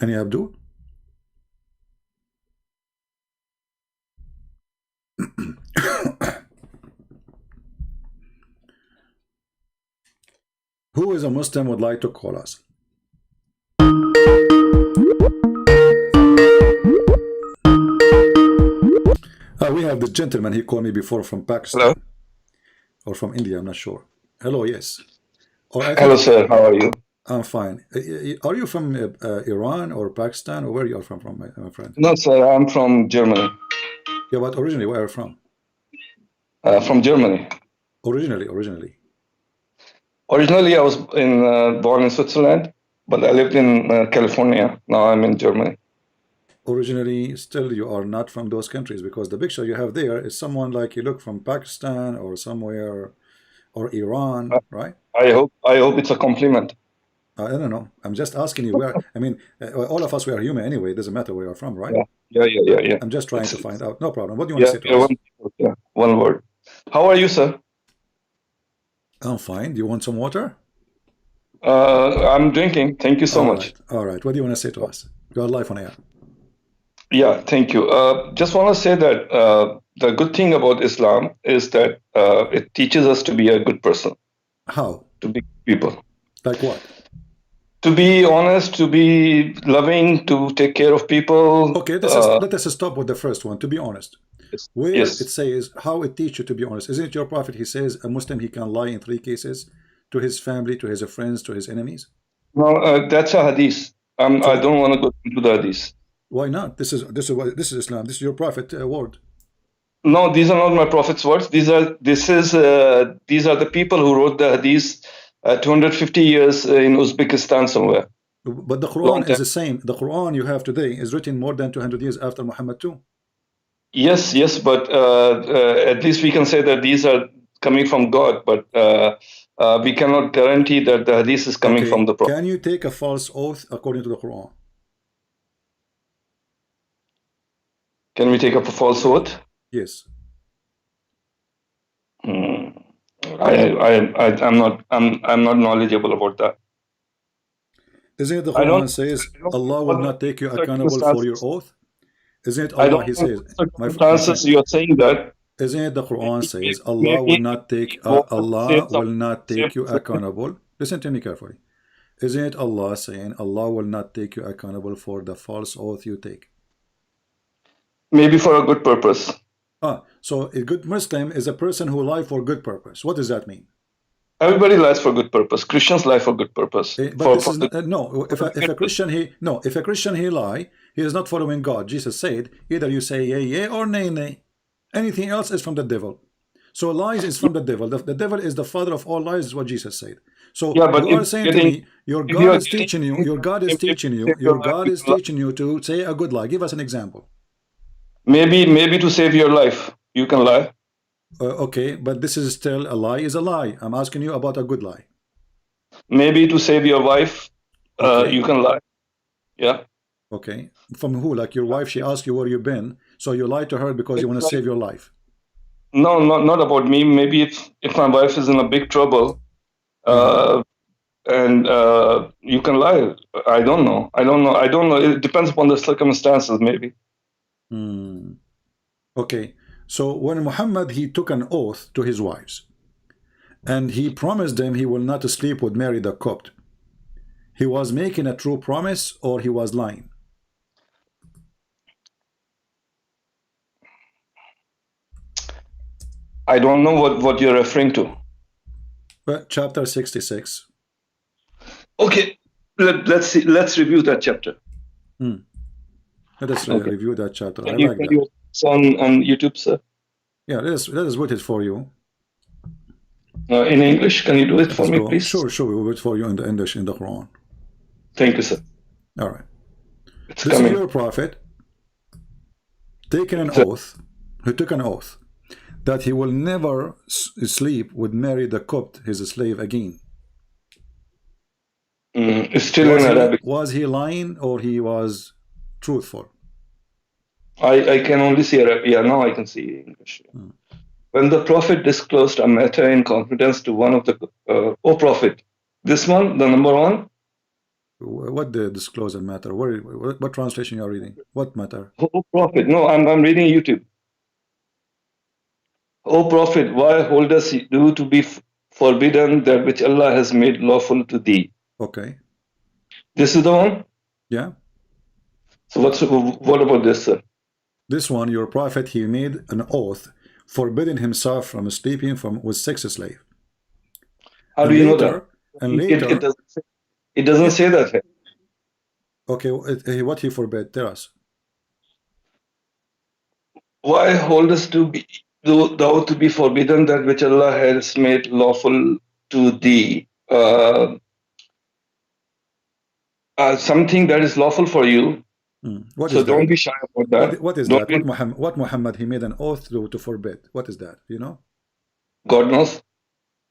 Any Abdul? Who is a Muslim would like to call us? We have this gentleman, he called me before from Pakistan. Hello. Or from India, I'm not sure. Hello, yes. Or I Hello, think sir. How are you? I'm fine. Are you from Iran or Pakistan, or where you are from, my friend? No, sir. I'm from Germany. Yeah, but originally, where are you from? From Germany. Originally. Originally, I was born in Switzerland, but I lived in California. Now I'm in Germany. Originally, still you are not from those countries, because the picture you have there is someone like you look from Pakistan or somewhere, or Iran, I, right? I hope it's a compliment. I don't know. I'm just asking you where. I mean, all of us, we are human anyway. It doesn't matter where you're from, right? Yeah. Yeah. I'm just trying to It's find out. No problem. What do you want to yeah, say to yeah, us? one word. How are you, sir? I'm fine. Do you want some water? I'm drinking. Thank you so All much. right. All right. What do you want to say to us? You are live on air. Yeah, thank you. Just want to say that the good thing about Islam is that it teaches us to be a good person, How? to be people. Like what? To be honest, to be loving, to take care of people. Okay, let us stop with the first one. To be honest, Yes, where it yes. says how it teach you to be honest. Isn't it your prophet? He says a Muslim he can lie in 3 cases: to his family, to his friends, to his enemies. No, that's a hadith. I So don't want to go into the hadith. why not? This is Islam. This is your prophet word. No, these are not my prophet's words. These are the people who wrote the hadith 250 years in Uzbekistan somewhere. But the Long Quran is time. the same. The Quran you have today is written more than 200 years after Muhammad too. Yes, but at least we can say that these are coming from God, but we cannot guarantee that the hadith is coming from Okay, the prophet. can you take a false oath according to the Quran? Can we take up a false oath? Yes. Hmm. I'm not knowledgeable about that. Isn't it the I don't Quran says I don't know Allah will what not take you accountable for your circumstances. oath? Isn't it I Allah? don't He know says, what my circumstances friend, you're saying that. isn't it the Quran says Allah will Maybe not take say Allah will something not say take you accountable? Listen to me carefully. Isn't it Allah saying Allah will not take you accountable for the false oath you take? maybe for a good purpose. So a good Muslim is a person who lie for good purpose. What does that mean? Everybody lies for good purpose. Christians lie for good purpose. But this For is the no. for the If a greatness. Christian he no. If a Christian he lie, he is not following God. Jesus said, either you say yea, yea, or nay, nay. Anything else is from the devil. So lies is from the devil. The devil is the father of all lies, is what Jesus said. So Yeah, but you are saying to me, your if you God are is getting teaching you, your God is maybe teaching to you, save your your life, God you is can lie. teaching you to say a good lie. Give us an example. Maybe to save your life, you can lie. Okay, but this is still a lie is a lie. I'm asking you about a good lie. Maybe to save your wife, Okay, you can lie. Yeah. okay. From who? Like your wife, she asked you where you've been, so you lie to her because you It's want to like save your life. no, not about me. Maybe if my wife is in a big trouble, Uh-huh. uh, and you can lie. I don't know. I don't know. It depends upon the circumstances. Maybe. Hmm. Okay. So when Muhammad he took an oath to his wives, and he promised them he will not sleep with Mary the Copt, he was making a true promise or he was lying? I don't know what you're referring to. But chapter 66. Okay, let's see. Let's review that chapter. Hmm. Let us Okay. review that chapter. I Can you like that. it's on YouTube, sir? Yeah, let us wait it for you. In English, can you do it Let for us me, go. please? Sure, we will wait for you in the English in the Quran. Thank you, sir. All right. It's This is coming. your prophet taking an So, oath. He took an oath that he will never sleep with Mary the Copt, his slave, again. it's still in Arabic. Was he lying or he was truthful? I can only see Arabic. Yeah, now I can see English. Hmm. When the Prophet disclosed a matter in confidence to one of the, Prophet, this one, the number one, What the disclosure matter? What translation you are reading? What matter? O Prophet, no, I'm reading YouTube. O Prophet, why holdest you to be forbidden that which Allah has made lawful to thee? Okay. This is the one? Yeah. So what about this, sir? This one, your prophet, he made an oath forbidding himself from sleeping with sex slave. How And do you know later, that? and later, It doesn't say that here. okay, what he forbid? Tell us. Why holdest thou to be forbidden that which Allah has made lawful to thee? Something that is lawful for you. What So is don't that? be shy about that. What is Don't that? What Muhammad he made an oath to forbid? What is that? You know? God knows.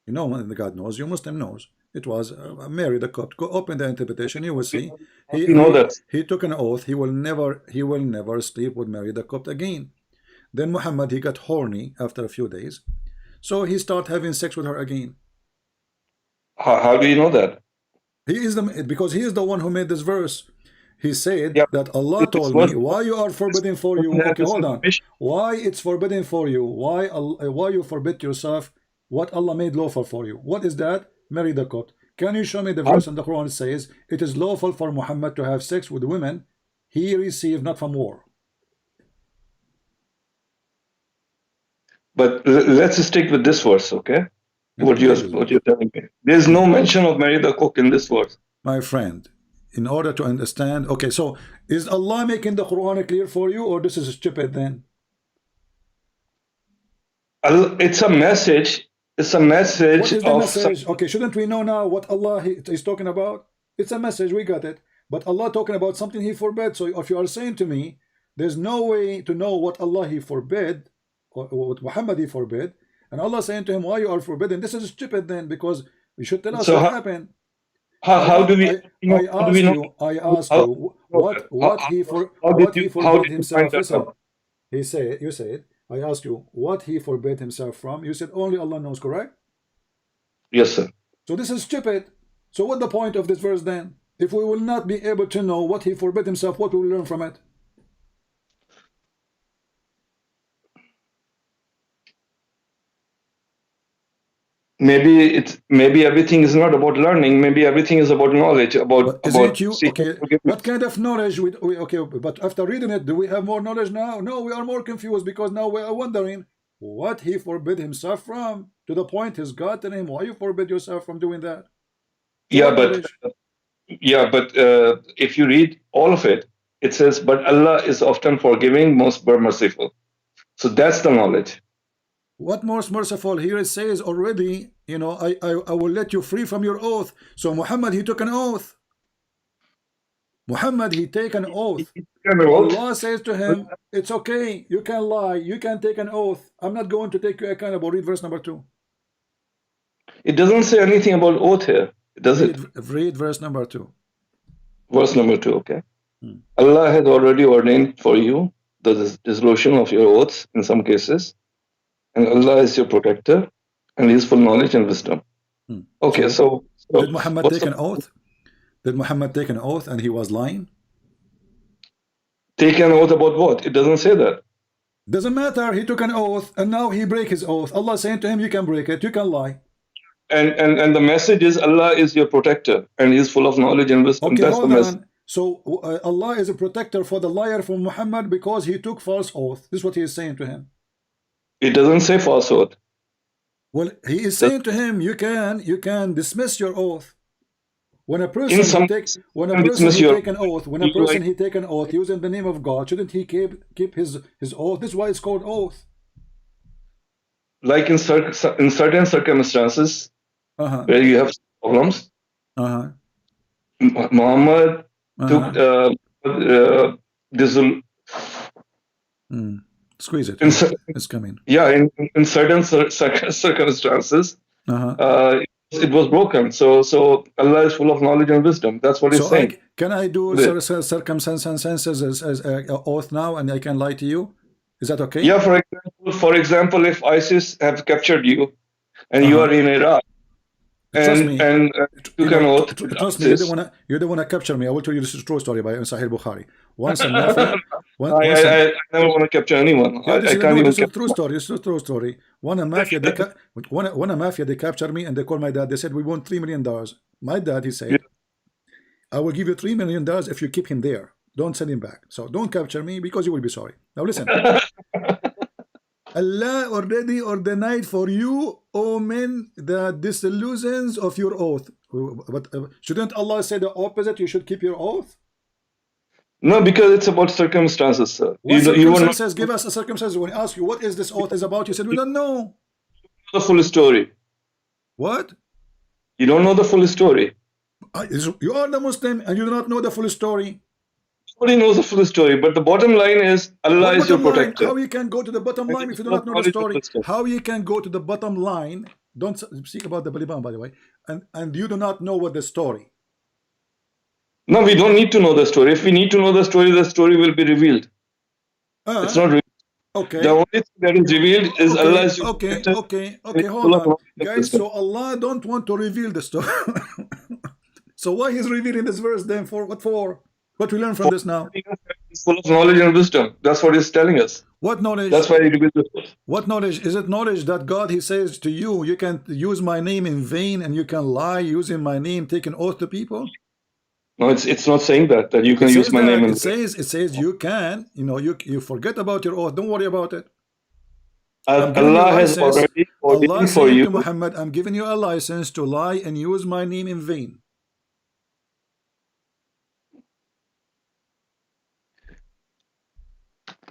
You know, when God knows, you Muslim knows. It was Mary the Copt. Go open the interpretation, you will see. You know that. He took an oath. He will never sleep with Mary the Copt again. Then Muhammad, he got horny after a few days, so he started having sex with her again. How do you know that? Because he is the one who made this verse. He said Yeah, that Allah told me why you are forbidden for you. Okay, hold on. Why it's forbidden for you? Why you forbid yourself what Allah made lawful for you? What is that? Marry the Copt. Can you show me the verse in the Quran that says it is lawful for Muhammad to have sex with women he received not from war? But let's stick with this verse, okay? What you're telling me. There's no mention of Mary the Cook in this verse. My friend, in order to understand, okay, so is Allah making the Quran clear for you, or this is stupid then? It's a message. It's a message. What is the message? Okay, shouldn't we know now what Allah is talking about? It's a message, we got it. But Allah talking about something He forbade. So if you are saying to me, there's no way to know what Allah He forbade, or what Muhammad He forbade, and Allah saying to him, why you are forbidden? This is stupid then, because you should tell us what happened. How do we? I ask you what he forbade himself. Listen, you said. I asked you what he forbade himself from. You said only Allah knows, correct? Yes, sir. So this is stupid. So what the point of this verse then? If we will not be able to know what he forbade himself, what will we learn from it? Maybe everything is not about learning. Maybe everything is about knowledge. Okay, what kind of knowledge? Okay, but after reading it, do we have more knowledge now? No, we are more confused because now we are wondering what he forbid himself from. To the point, his God telling him, why you forbid yourself from doing that? But if you read all of it, it says, "But Allah is often forgiving, most merciful." So that's the knowledge. What most merciful? Here it says already, you know, I will let you free from your oath. So Muhammad, he took an oath. Muhammad, he take an oath. Allah says to him, it's okay, you can lie, you can take an oath. I'm not going to take you accountable. Read verse number 2. It doesn't say anything about oath here, does it? Read verse number 2. Verse number 2, okay. Allah has already ordained for you the dissolution of your oaths in some cases. And Allah is your protector, and He is full knowledge and wisdom. Okay, so did Muhammad take an oath? Did Muhammad take an oath and he was lying? Take an oath about what? It doesn't say that. Doesn't matter. He took an oath and now he break his oath. Allah saying to him, you can break it, you can lie. And the message is Allah is your protector, and He is full of knowledge and wisdom. Okay, that's the message. So Allah is a protector for the liar from Muhammad because he took false oath. This is what he is saying to him. It doesn't say false oath. Well, he is saying to him, you can dismiss your oath. When a person take an oath using the name of God, shouldn't he keep his oath? This is why it's called oath. Like in certain circumstances where you have problems, Muhammad took this. Squeeze it. It's coming. Yeah, in certain circumstances, it was broken. So Allah is full of knowledge and wisdom. That's what He's saying. Can I do circumstances as oath now, and I can lie to you? Is that okay? Yeah. For example, if ISIS have captured you, and you are in Iraq, Trust me, and you took an know, oath. trust me, you don't want to capture me. I will tell you this is a true story by Sahih Bukhari. Once in Mafia, once in I never want to capture anyone. yeah, this I is can't no, even this is a capture. true story. This is a true story. One a mafia, one a mafia, they captured me and they called my dad. They said we want $3 million. My dad, he said, I will give you $3 million if you keep him there. Don't send him back. So don't capture me because you will be sorry. Now listen. Allah already ordained for you, O men, the disillusions of your oath. But shouldn't Allah say the opposite? You should keep your oath. No, because it's about circumstances, sir. What You were not circumstances? Give us a circumstance. When I ask you what is this oath is about, you said we don't know. the full story. What? You don't know the full story. You are the Muslim and you do not know the full story. Nobody knows the full story, but the bottom line is Allah What is your bottom line? protector. How you can go to the bottom line if you do not know the story? How you can go to the bottom line? Don't speak about the Baliban, by the way. And you do not know what the story. No, we don't need to know the story. If we need to know the story will be revealed. It's not revealed. Okay. The only thing that is revealed is Allah is your protector. Okay, hold on. Guys, so Allah don't want to reveal the story. So why he's revealing this verse then? For what for? What we learn from this now? He's full of knowledge and wisdom. That's what he's telling us. What knowledge? That's why he revealed this verse. What knowledge? Is it knowledge that God, he says to you, you can use my name in vain and you can lie using my name, take an oath to people? No, it's not saying that you can use my name. It says you can. You know, you forget about your oath. Don't worry about it. Allah has already ordained for you. To Muhammad, I'm giving you a license to lie and use my name in vain.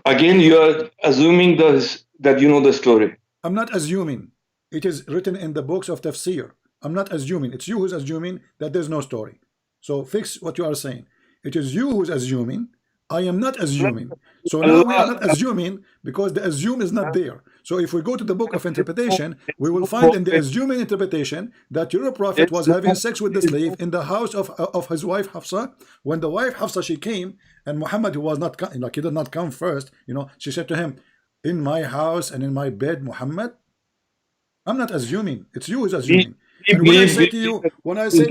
Again, you are assuming that you know the story. I'm not assuming. It is written in the books of tafsir. I'm not assuming. It's you who's assuming that there's no story. So fix what you are saying. It is you who's assuming. I am not assuming. So now we are not assuming because the assume is not there. So if we go to the book of interpretation, we will find in the assuming interpretation that your prophet was having sex with the slave in the house of his wife Hafsa. When the wife Hafsa, she came, and Muhammad, who was not, like, he did not come first, you know, she said to him, in my house and in my bed, Muhammad. I'm not assuming. It's you who's assuming. And when I say to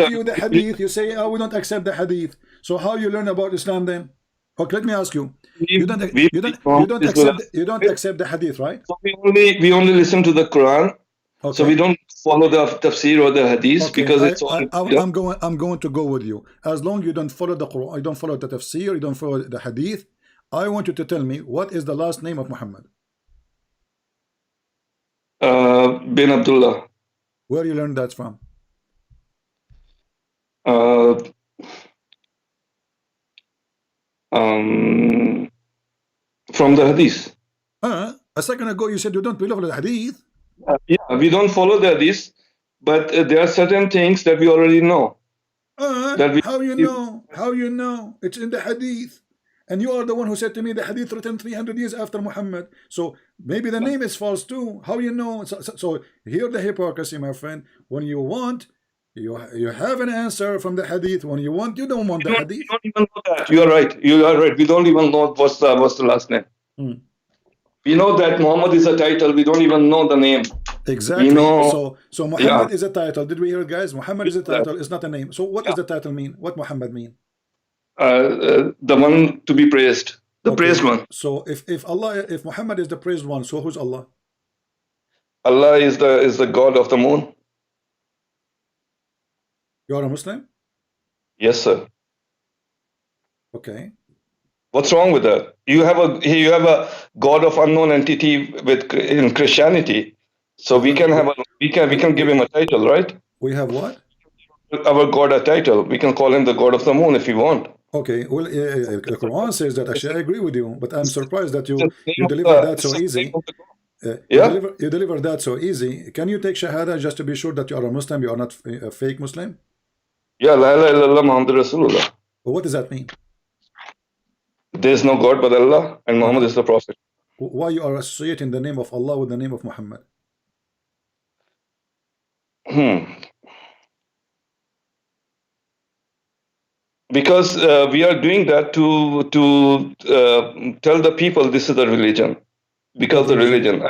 you the hadith, you say, oh, we don't accept the hadith. So how you learn about Islam then? Okay, let me ask you. You don't accept the hadith, right? So we only listen to the Quran. Okay. So we don't follow the tafsir or the hadith, because it's all. I'm going to go with you. As long as you don't follow the Quran, you don't follow the tafsir, you don't follow the hadith. I want you to tell me what is the last name of Muhammad. Bin Abdullah. Where you learned that from? From the hadith. A second ago you said you don't believe in the hadith. Yeah, we don't follow the hadith, but there are certain things that we already know. How you know? How you know? It's in the hadith. And you are the one who said to me the hadith written 300 years after Muhammad. So maybe the name is false too. How you know? So here the hypocrisy, my friend. When you want, you have an answer from the hadith. When you want, you don't want the hadith. We don't even know that. You are right. You are right. We don't even know what's the last name. We know that Muhammad is a title. We don't even know the name. Exactly. We know, so Muhammad is a title. Did we hear it, guys? Muhammad is a title. It's not a name. So what does the title mean? What Muhammad mean? The one to be praised, the praised one. So if Muhammad is the praised one, so who's Allah? Allah is the God of the moon. You are a Muslim? Yes, sir. Okay. What's wrong with that? You have a God of unknown entity in Christianity, so we can give him a title, right? We have what? Our God a title. We can call him the God of the moon if we want. Okay, well, the Quran says that. Actually, I agree with you, but I'm surprised that you delivered that so easy. You delivered that so easy. Can you take Shahada just to be sure that you are a Muslim, you are not a fake Muslim? Yeah, la ilaha illallah Muhammad Rasulullah. But what does that mean? There is no God but Allah, and Muhammad is the Prophet. Why you are associating the name of Allah with the name of Muhammad? Because we are doing that to tell the people this is the religion. Because the religion.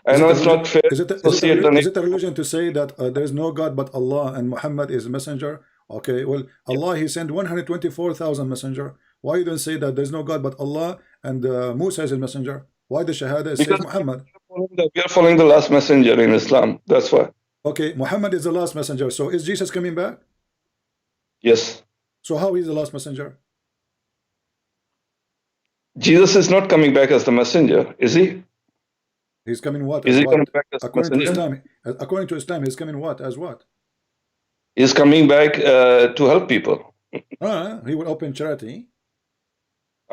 I Is know it a it's religion? not fair to associate the Is name. it a religion to say that there is no God but Allah and Muhammad is a messenger? Okay, well, Allah, He sent 124,000 messenger. Why you don't say that there's no God but Allah and Musa is a messenger? Why the Shahada says Because Muhammad? we are following the last messenger in Islam. That's why. Okay, Muhammad is the last messenger. So is Jesus coming back? Yes. So how is the last messenger? Jesus is not coming back as the messenger, is he? He's coming what Is as he coming what? back as the According to messenger? Islam, he's coming what as what? He's coming back to help people. He will open charity.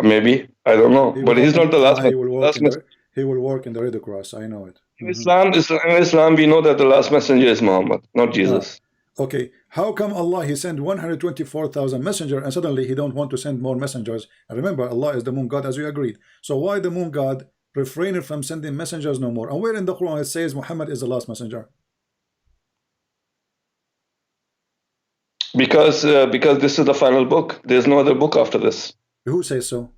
Maybe. I don't know. He will But he's not open. the last He will work last in the. messenger. He will work in the Red Cross. I know it. In Islam, we know that the last messenger is Muhammad, not Jesus. Okay. How come Allah He sent 124,000 messenger and suddenly He don't want to send more messengers? And remember, Allah is the moon God as we agreed. So why the moon God refraining from sending messengers no more? And where in the Quran it says Muhammad is the last messenger? Because this is the final book. There's no other book after this. Who says so?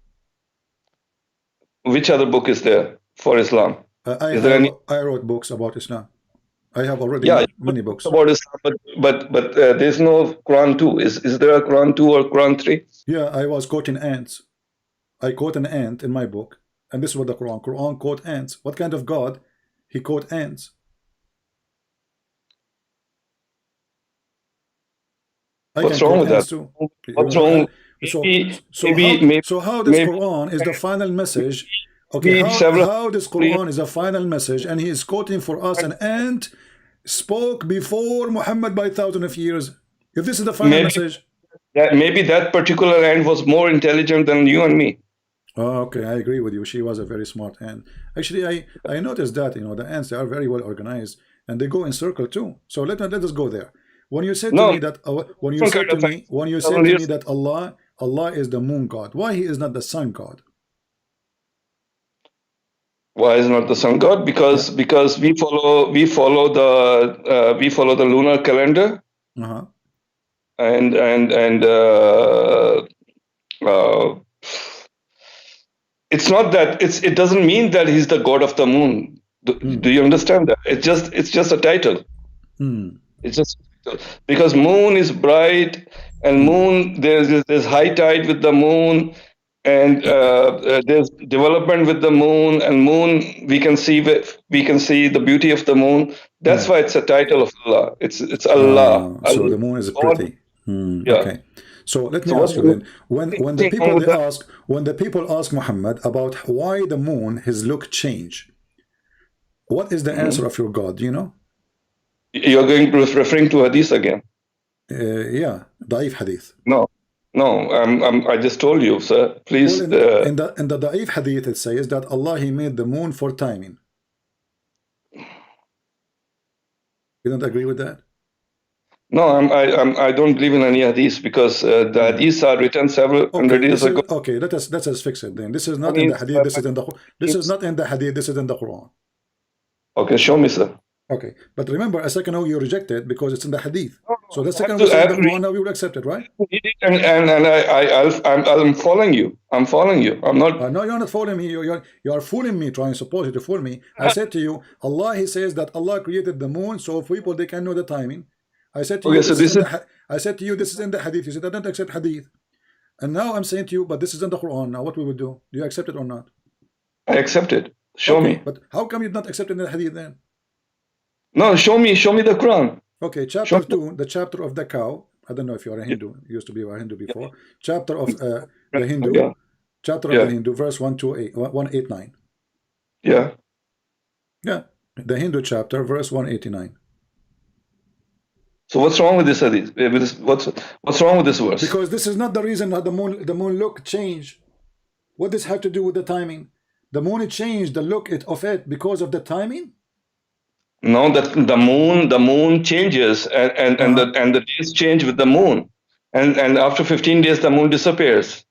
Which other book is there for Islam? Is there any? I wrote books about Islam. I have already Yeah, many books. about Islam, but there's no Quran 2. Is there a Quran 2 or Quran 3? Yeah, I was quoting ants. I quote an ant in my book, and this is what the Quran quote ants. What kind of God? He quote ants. What's wrong with that? Too. What's wrong? So how this Quran is the final message? Okay, how this Quran is a final message, and he is quoting for us an ant spoke before Muhammad by thousands of years. If this is the final message, maybe that particular ant was more intelligent than you and me. Oh, okay, I agree with you. She was a very smart ant. Actually, I noticed that the ants, they are very well organized and they go in circle too. So let us go there. When you said to me that when you said to me that Allah is the moon God, why He is not the sun God? Why is not the sun God? Because we follow the lunar calendar, and it's not that it doesn't mean that he's the god of the moon. Do you understand that? It's just a title. It's just because moon is bright, and moon there's high tide with the moon, and there's development with the moon, and moon we can see the beauty of the moon. That's why it's a title of Allah. It's Allah. So the moon is pretty. Yeah. Okay. So let me ask you then, when the people ask Muhammad about why the moon his look change, what is the answer of your God? Do you know? You're referring to hadith again. Yeah, Da'if hadith. No, I just told you, sir. Please. Well, in the Da'if hadith it says that Allah He made the moon for timing. You don't agree with that? No, I don't believe in any hadith because the hadiths are written several hundred years ago. Okay, let us fix it then. This is not in the hadith. This is in the. This is not in the hadith. This is in the Quran. Okay, show me, sir. Okay, but remember, a second ago you rejected because it's in the hadith. So the second one in the Quran, now you will accept it, right? And I'm following you. I'm following you. I'm not. No, you're not following me. You are fooling me, trying supposedly to fool me. I said to you, Allah He says that Allah created the moon so people they can know the timing. I said to you, I said to you, this is in the hadith. You said I don't accept hadith, and now I'm saying to you, but this is in the Quran. Now what we will do? Do you accept it or not? I accept it. Show me. But how come you're not accepting the hadith then? No, show me the Quran. Okay, chapter 2, the chapter of the cow. I don't know if you're a Hindu. You used to be a Hindu before. Chapter of the Hindu. Chapter of the Hindu, verse 189. Yeah. Yeah, the Hindu chapter, verse 189. So what's wrong with this hadith? What's wrong with this verse? Because this is not the reason that the moon look changed. What does have to do with the timing? The moon changed the look of it because of the timing. No, that the moon changes, and the days change with the moon, and after 15 days the moon disappears.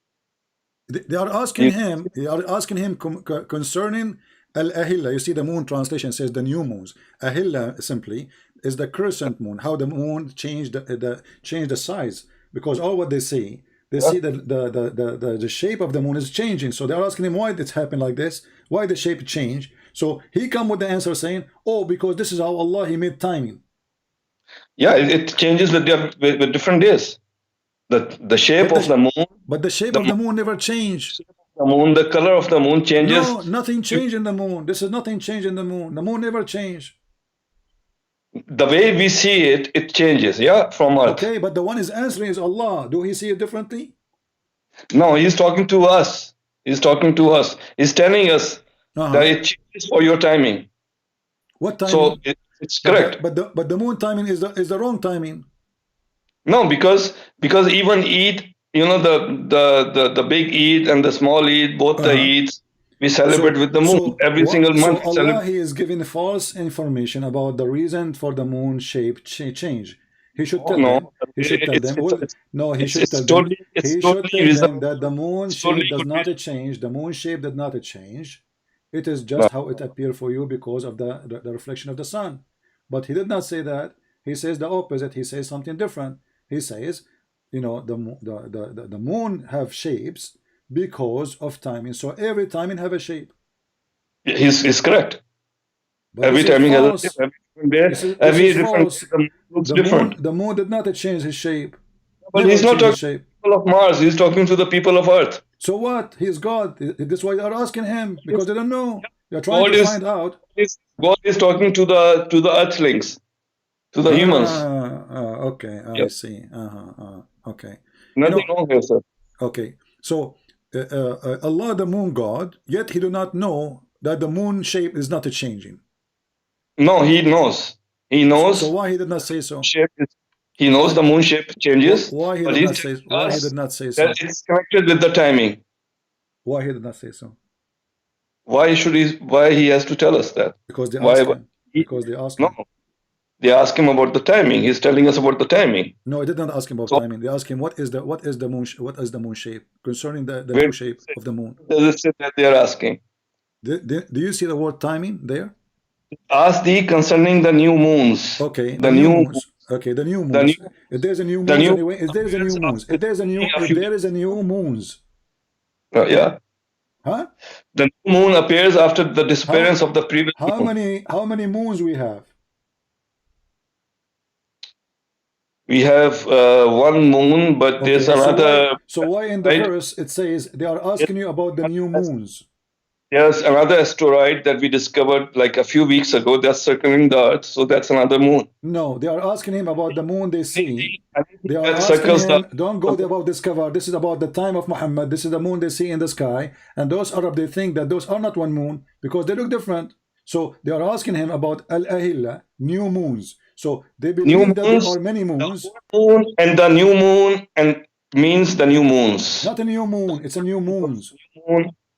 They are asking him. They are asking him concerning al-ahilla. You see, the moon translation says the new moons. Ahilla simply is the crescent moon. How the moon changed the size, because all what they see the shape of the moon is changing. So they are asking him why it's happened like this. Why the shape change? So he come with the answer saying, oh, because this is how Allah, he made timing. Yeah, it changes with different days. The shape of the moon. But the shape of the moon never changed. The moon, the color of the moon changes. No, nothing changed in the moon. This is nothing changed in the moon. The moon never changed. The way we see it, it changes, yeah, from Earth. Okay, but the one is answering is Allah. Do he see it differently? No, he's talking to us. He's talking to us. He's telling us that it changes for your timing. What timing? So it's correct. But the moon timing is the wrong timing. No, because even Eid, you know, the big Eid and the small Eid, both the Eids, we celebrate with the moon every single month. So Allah, he is giving false information about the reason for the moon shape change. He should tell them. He should tell them. No, he should tell them. He should tell them that the moon shape does not change. The moon shape did not change. It is just how it appeared for you because of the reflection of the sun. But he did not say that. He says the opposite. He says something different. He says, you know, the moon have shapes because of timing. So every timing have a shape. He's correct. But every timing has a shape. Every different looks different. The moon did not change his shape. But he's not talking to the people of Mars. He's talking to the people of Earth. So what? He's God. That's why they're asking him, because they don't know. They're trying to find out. God is talking to the Earthlings, to the humans. Okay, I see. Okay. Nothing wrong here, sir. Okay. So Allah, the moon God, yet he do not know that the moon shape is not changing. No, he knows. He knows. So why he did not say so? He knows the moon shape changes. Why he did not say? Why he did not say so? That it's connected with the timing. Why he did not say so? Why should he? Why he has to tell us that? Because they asked him. Because they asked him. No, they ask him about the timing. He's telling us about the timing. No, they did not ask him about timing. They asked him what is the moon shape concerning the new shape of the moon. Does it say that they are asking? Do you see the word timing there? Ask thee concerning the new moons. Okay, the new moons. Okay, the new moons. If there's a new moons anyway, if there's a new moons, if there is a new moons. Yeah. Huh? The new moon appears after the disappearance of the previous moon. How many moons we have? We have one moon, but there's another. So why in the verse it says they are asking you about the new moons? There's another asteroid that we discovered like a few weeks ago that's circling the Earth, so that's another moon. No, they are asking him about the moon they see. They are asking him, don't go about discover. This is about the time of Muhammad. This is the moon they see in the sky. And those Arab, they think that those are not one moon because they look different. So they are asking him about Al-Ahilla, new moons. So they believe that there are many moons. The moon and the new moon and means the new moons. Not a new moon, it's a new moons.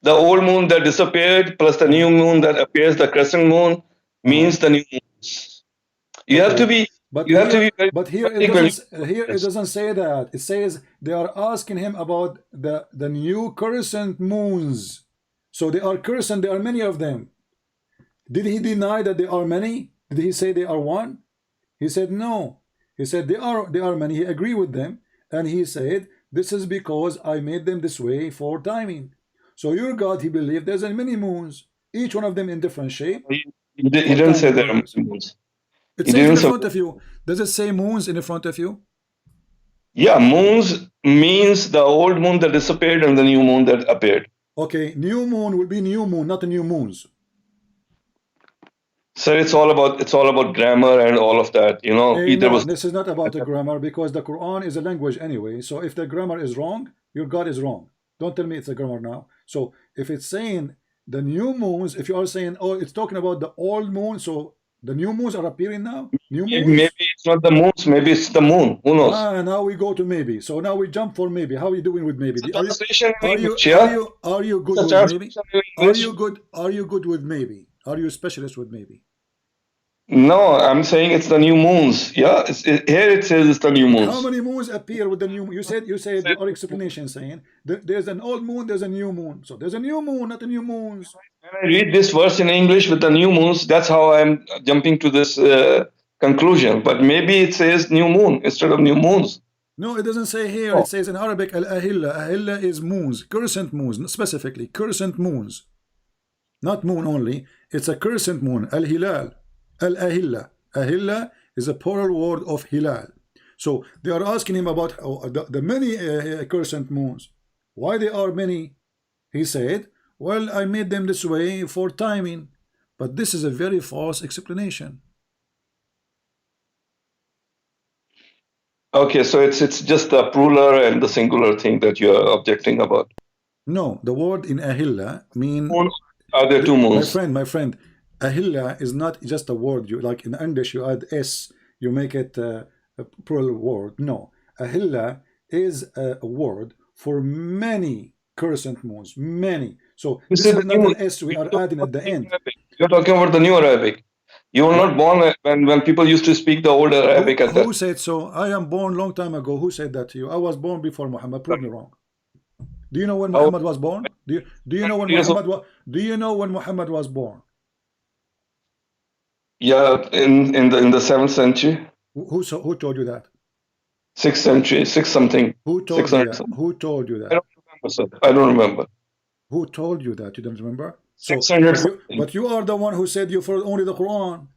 The old moon that disappeared plus the new moon that appears, the crescent moon, means the new moons. You have to be. But here it doesn't say that. It says they are asking him about the new crescent moons. So they are crescent. There are many of them. Did he deny that there are many? Did he say they are one? He said no. He said they are many. He agreed with them, and he said this is because I made them this way for timing. So your God, he believed there's many moons, each one of them in different shape. He didn't say there are many moons. It says in front of you. Does it say moons in front of you? Yeah, moons means the old moon that disappeared and the new moon that appeared. Okay, new moon will be new moon, not the new moons. Sir, it's all about grammar and all of that. You know, this is not about the grammar because the Quran is a language anyway. So if the grammar is wrong, your God is wrong. Don't tell me it's a grammar now. So if it's saying the new moons, if you are saying, oh, it's talking about the old moon, so the new moons are appearing now? New moons? Maybe it's not the moons, maybe it's the moon. Who knows? Now we go to maybe. So now we jump for maybe. How are you doing with maybe? Are you good with maybe? Are you good with maybe? Are you a specialist with maybe? No, I'm saying it's the new moons. Yeah, here it says it's the new moons. How many moons appear with the new moon? You said your explanation saying there's an old moon, there's a new moon. So there's a new moon, not a new moons. When I read this verse in English with the new moons, that's how I'm jumping to this conclusion. But maybe it says new moon instead of new moons. No, it doesn't say here. It says in Arabic, Al-Ahilla. Ahilla is moons, crescent moons, specifically crescent moons. not moon only. It's a crescent moon. Al-hilal, al-ahilla. Ahilla is a plural word of hilal. So they are asking him about the many crescent moons. Why there are many? He said, well, I made them this way for timing. But this is a very false explanation. Okay, so it's just the plural and the singular thing that you are objecting about. No, the word in ahilla mean. Moons? Are there two moons? My friend, ahilla is not just a word. You like in English, you add s, you make it a plural word. No, ahilla is a word for many crescent moons, many. So this is not an s we are adding at the end. You're talking about the new Arabic. You were not born when people used to speak the old Arabic at that. Who said so? I am born long time ago. Who said that to you? I was born before Muhammad. Prove me wrong. Do you know when Muhammad was born? Do you know when Muhammad was? Do you know when Muhammad was born? Yeah, in the 7th century. Who told you that? 6th century, 6 something. Who told you that? Who told you that? I don't remember, sir. I don't remember. Who told you that? You don't remember? So, 600. but you are the one who said you follow only the Quran.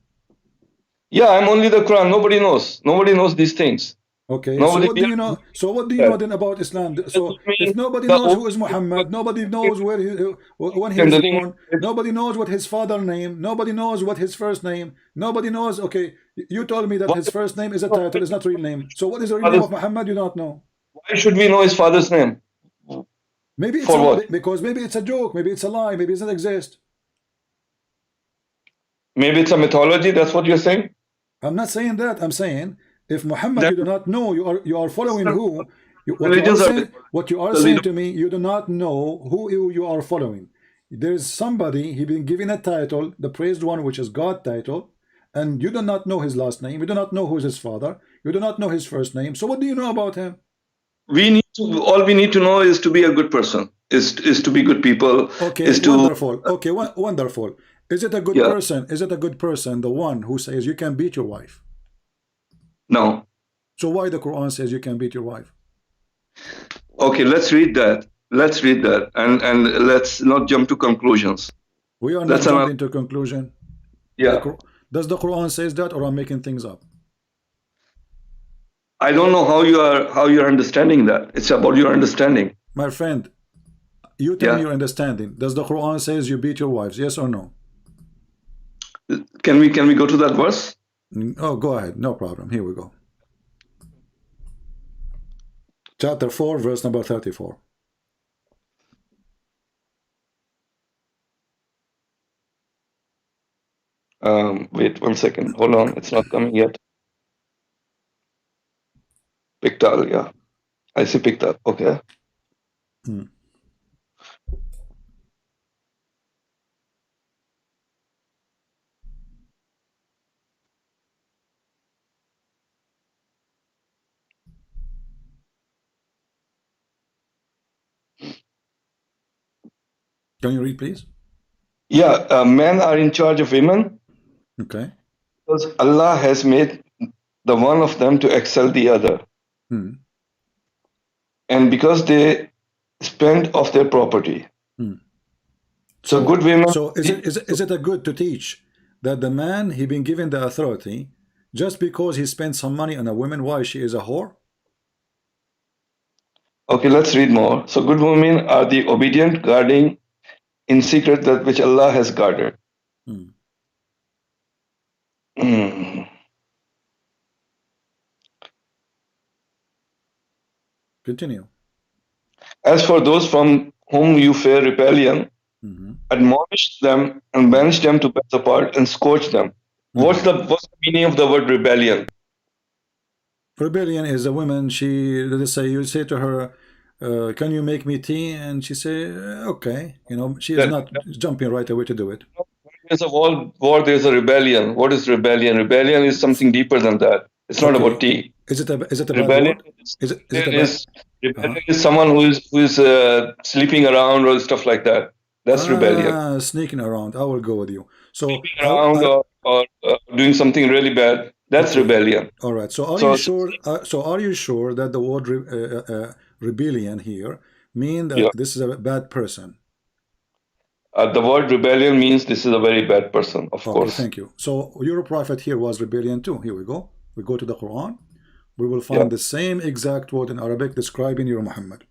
Yeah, I'm only the Quran. Nobody knows. Nobody knows these things. Okay. Nobody so what do you know? So what do you know then about Islam? So if nobody knows who is Muhammad, nobody knows where when he was born, nobody knows what his father's name, nobody knows what his first name, nobody knows. Okay, you told me that his first name is a title, it's not real name. So what is the real name of Muhammad? You don't know. Why should we know his father's name? Maybe it's because maybe it's a joke, maybe it's a lie, maybe it doesn't exist. Maybe it's a mythology. That's what you're saying. I'm not saying that. I'm saying if Muhammad you do not know, you are following who? What you are saying to me, you do not know who you are following. There is somebody, he been given a title, the praised one, which is God title, and you do not know his last name. You do not know who is his father. You do not know his first name. So what do you know about him? All we need to know is to be a good person, is to be good people. Okay, wonderful. Okay, wonderful. Is it a good person? Is it a good person, the one who says you can beat your wife? No. So why the Quran says you can beat your wife? Okay, let's read that. Let's read that, and let's not jump to conclusions. We are not jumping to conclusion. Yeah. Does the Quran says that, or I'm making things up? I don't know how you're understanding that. It's about your understanding. My friend, you tell me your understanding. Does the Quran says you beat your wives? Yes or no? Can we go to that verse? Oh, go ahead. No problem. Here we go. Chapter 4, verse number 34. Wait 1 second. Hold on. It's not coming yet. Pictal, yeah. I see Pictal. Okay. Can you read, please? Yeah, men are in charge of women. Okay. Because Allah has made the one of them to excel the other. And because they spend of their property. So good women. So is it a good to teach that the man he been given the authority just because he spent some money on a woman, why she is a whore? Okay, let's read more. So good women are the obedient, guarding in secret that which Allah has guarded. Continue. As for those from whom you fear rebellion, admonish them and banish them to bed apart and scourge them. What's the meaning of the word rebellion? Rebellion is a woman, let's say you say to her, can you make me tea? And she say, okay. You know, she is not jumping right away to do it. There's a war, there's a rebellion. What is rebellion? Rebellion is something deeper than that. It's not about tea. Is it a rebellion? Rebellion is someone who is sleeping around or stuff like that. That's rebellion. Sneaking around. I will go with you. So sleeping around or doing something really bad. That's rebellion. All right. So are you sure? Are you sure that the word rebellion here mean that this is a bad person? The word rebellion means this is a very bad person, of Okay, course. thank you. So your prophet here was rebellion too. Here we go. We go to the Quran. We will Yeah. find the same exact word in Arabic describing your Muhammad.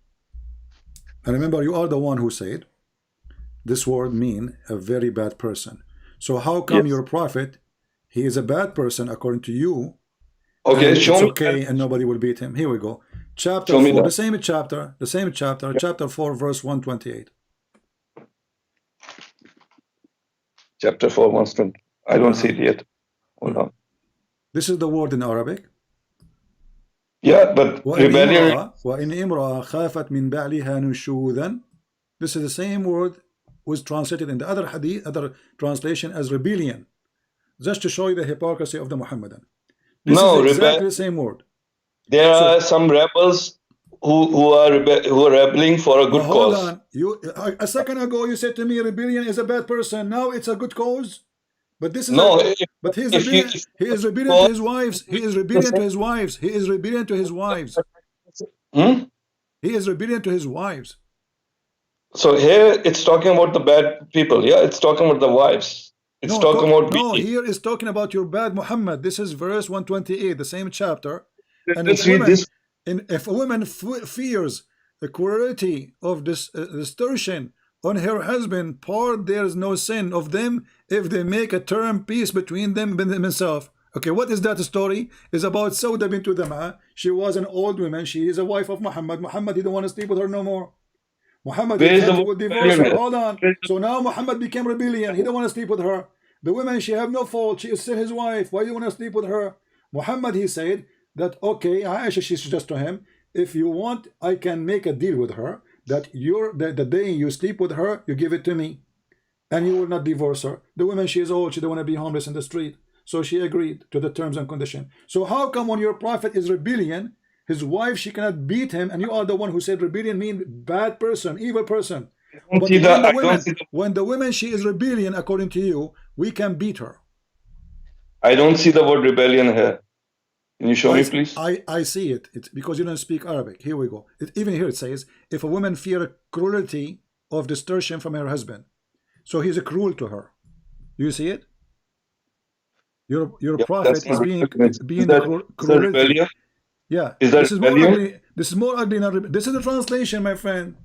And remember, you are the one who said this word mean a very bad person. So how come Yes. your prophet, he is a bad person according to you, Okay, and show it's me okay that. and nobody will beat him? Here we go. Chapter Show me 4, that. the same chapter, Yeah. chapter 4, verse 128. Chapter 4, verse 20. I don't see it yet. Hold on. This is the word in Arabic. Yeah, but rebellion. وإن امرأة خافت من بعلها نشوذا. This is the same word was translated in the other hadith, other translation as rebellion, just to show you the hypocrisy of the Muhammadan. This is No, exactly the same word. there So are some rebels who are rebelling for a good hold cause. on. You a second ago you said to me rebellion is a bad person. Now it's a good cause. But this is No, a but he is if you rebellion. He is rebellion to cause, his wives. He is rebellion to his wives. He is rebellion to his wives. hmm? He is rebellion to his wives. So here it's talking about the bad people. Yeah, it's talking about the wives. It's No, talking about no, beating. here is talking about your bad Muhammad. This is verse 128, the same chapter. And Let's read this. if a woman fears the cruelty of this distortion on her husband, part there is no sin of them if they make a term peace between them themselves. Okay, what is that story? Is about Sauda bint Dama. She was an old woman. She is a wife of Muhammad. Muhammad, he don't want to sleep with her no more. Muhammad, he Where is thought the he word would divorce rebellion her. here? Hold on. So now Muhammad became rebellion. He don't want to sleep with her. The woman, she have no fault. She is still his wife. Why do you want to sleep with her? Muhammad, he said that, okay, Aisha, she suggests to him, if you want, I can make a deal with her that the day you sleep with her, you give it to me. And you will not divorce her. The woman, she is old. She don't want to be homeless in the street. So she agreed to the terms and condition. So how come when your prophet is rebellion, his wife, she cannot beat him, and you are the one who said rebellion means bad person, evil person. But I don't see the when the woman, she is rebellion, according to you, we can beat her. I don't see the word rebellion here. Can you show me, please? I see it. It's because you don't speak Arabic. Here we go. Even here it says, if a woman fear cruelty of distortion from her husband, so he's a cruel to her. Do you see it? Your Yeah, that's prophet is not being rebellion. Is that cruelty. rebellion? Yeah, Is that this is more rebellion? ugly. This is more ugly than this is the translation, my friend.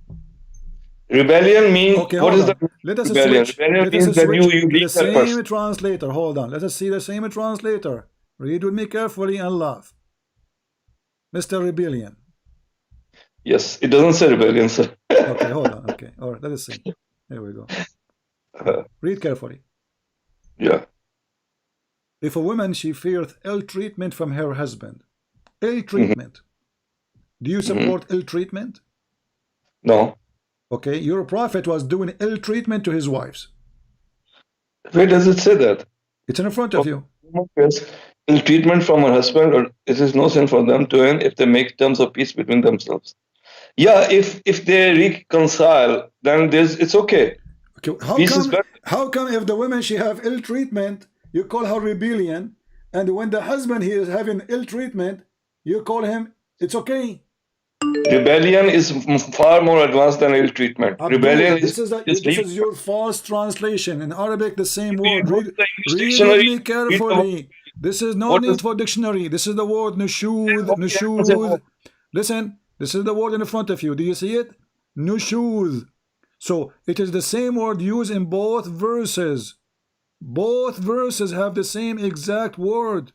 Rebellion means Okay, what hold is the on. Let us rebellion? switch. Rebellion Let means us that switch you to the leave that person. same translator. Hold on. Let us see the same translator. Read with me carefully and laugh. Mr. Rebellion. Yes, it doesn't say rebellion, sir. Okay, hold on. Okay, all right. Let us see. Here we go. Read carefully. Yeah. If a woman she fears ill treatment from her husband, ill Mhm, treatment. Do you mhm. support ill treatment? No. Okay, your prophet was doing ill treatment to his wives. Where does it say that? It's in front of you. Yes. Ill treatment from her husband, or it is no sin for them to end if they make terms of peace between themselves. Yeah, if they reconcile, then it's okay. Okay, Peace is better. how come if the woman she have ill treatment, you call her rebellion, and when the husband he is having ill treatment, you call him it's okay? Rebellion is far more advanced than ill treatment. Abdul, Rebellion is just this leave. is your false translation. In Arabic, the same If you word. go to the English Read with dictionary, me read the word. carefully. This is no What need does for dictionary. This is the word nushud, okay, I can say nushud. what? Listen, this is the word in front of you. Do you see it? Nushud. So it is the same word used in both verses. Both verses have the same exact word.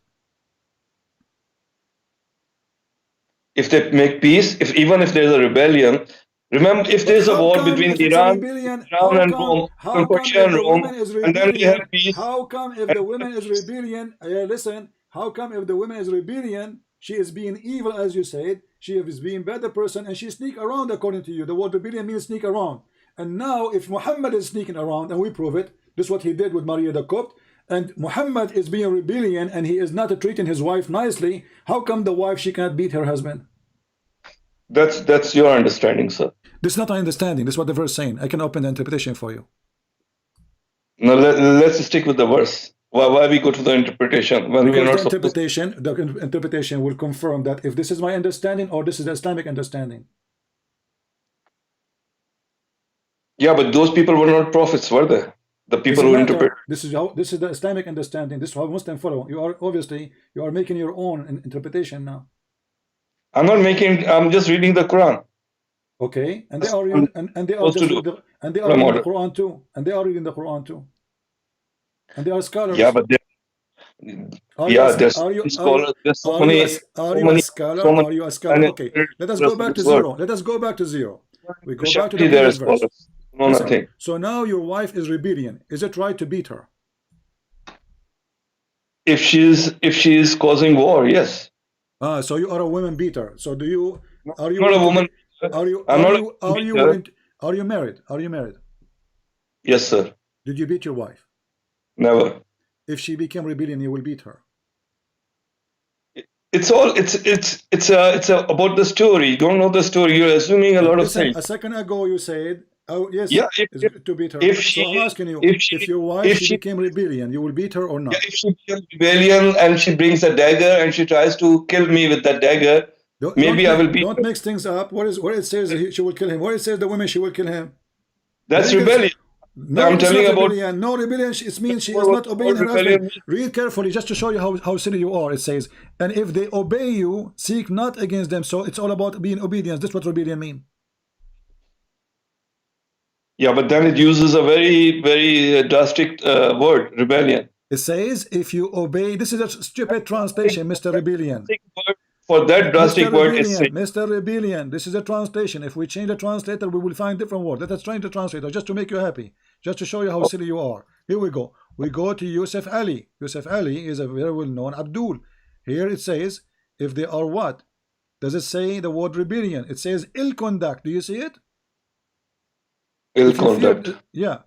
If they make peace, if even if there's a rebellion, remember if But there's a how war come between if it's a Iran, rebellion? Iran and Rome, How and come Persia if and the Rome, woman is and then we have rebellion? peace. How come if And the woman is rebellion? Listen. How come if the woman is rebellion? She is being evil, as you said. She is being better person, and she sneak around according to you. The word rebellion means sneak around. And now, if Muhammad is sneaking around, and we prove it, this is what he did with Maria the Copt, and Muhammad is being rebellion, and he is not treating his wife nicely. How come the wife she cannot beat her husband? that's your understanding, sir. This is not my understanding. This is what the verse is saying. I can open the interpretation for you. Now let's stick with the verse. Why we go to the interpretation when we are Because not supposed to? the interpretation will confirm that if this is my understanding or this is the Islamic understanding. Yeah, but those people were not prophets, were they? The people Doesn't who interpret. matter. This is the Islamic understanding. This is how Muslim follow. You are obviously you are making your own interpretation now. I'm not making. I'm just reading the Quran. Okay, and they That's are what I'm reading, and they are supposed to just do. reading the and they What are I'm reading the ordered. Quran too, and they are reading the Quran too, and they are Yeah, scholars. but Are you a yeah, sc- there's so many scholars. There's so are you a many, s- are so you a many, scholar? so many Are you a scholar? Okay, uninspired let us go scholars of back to this world. zero. Let us go back to zero. We go back to the Shakti, there are previous verse. scholars. No, Listen. nothing. So now your wife is rebellion. Is it right to beat her? If she's causing war, yes. So you are a woman beater. So do you No, are you I'm not willing a to woman be beater. are you I'm not a woman are you beater. willing to, are you married? Are you married? Yes, sir. Did you beat your wife? Never. If she became rebellion, you will beat her. It's all. It's about the story. You don't know the story. You're assuming a lot of Listen, things. a second ago you said, oh yes, Yeah. it's good to beat her. If So I'm she asking you, if if she your wife if she she became rebellion, you will beat her or yeah, not? if she becomes rebellion and she brings a dagger and she tries to kill me with that dagger, maybe I will beat Don't her. mix things up. Where it says she will kill him? Where it says the women she will kill him? That's Bring it. rebellion. No, I'm it's telling not about rebellion. No rebellion. It means she is what not obeying her rebellion husband. means. Read carefully, just to show you how silly you are. It says, and if they obey you, seek not against them. So it's all about being obedience. That's what rebellion mean. Yeah, but then it uses a very, very drastic word, rebellion. It says, if you obey, this is a stupid translation, Mr. Rebellion. Drastic word for that Mr. drastic word is saying. Rebellion, Mr. Rebellion. This is a translation. If we change the translator, we will find different word. Let us change the translator just to make you happy, just to show you how silly you are. Here we go. We go to Yusuf Ali. Yusuf Ali is a very well-known Abdul. Here it says, if they are what? Does it say the word rebellion? It says ill conduct. Do you see it? Ill If you fear, conduct. yeah.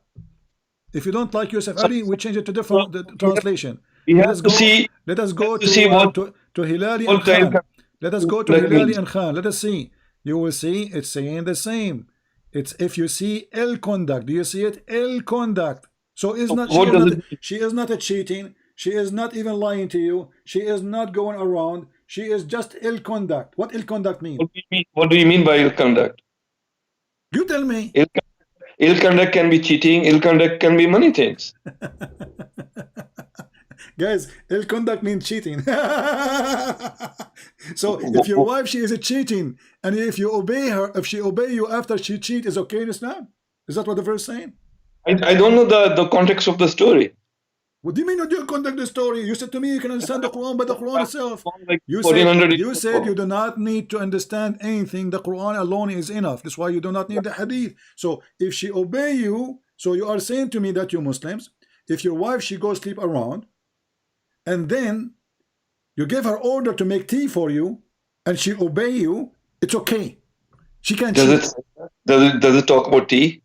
If you don't like Yusuf So, Ali, we change it to so different translation. we Let have us to go. see, Let us go what to Hilali and what the ill Khan. Let us go to conduct Hilali means. and Khan. Let us see. You will see it's saying the same. It's if you see ill conduct. Do you see it? Ill conduct. So is So not what does it mean? she is not a cheating. She is not even lying to you. She is not going around. She is just ill conduct. What ill conduct mean? What do you mean? What do you mean by ill conduct? You tell me. Ill, Ill conduct can be cheating. Ill conduct can be many things. Guys, ill conduct means cheating. So if your wife she is a cheating, and if you obey her, if she obey you after she cheat, is okay in Islam? Is that what the verse saying? I don't know the context of the story. What do you mean you don't conduct the story? You said to me you can understand the Quran by the Quran itself. Like You said 1400 you years said ago. you do not need to understand anything. The Quran alone is enough. That's why you do not need the hadith. So if she obey you, so you are saying to me that you Muslims, if your wife she goes sleep around, and then you give her order to make tea for you, and she obey you, it's okay. She can Does cheat. it does it talk about tea?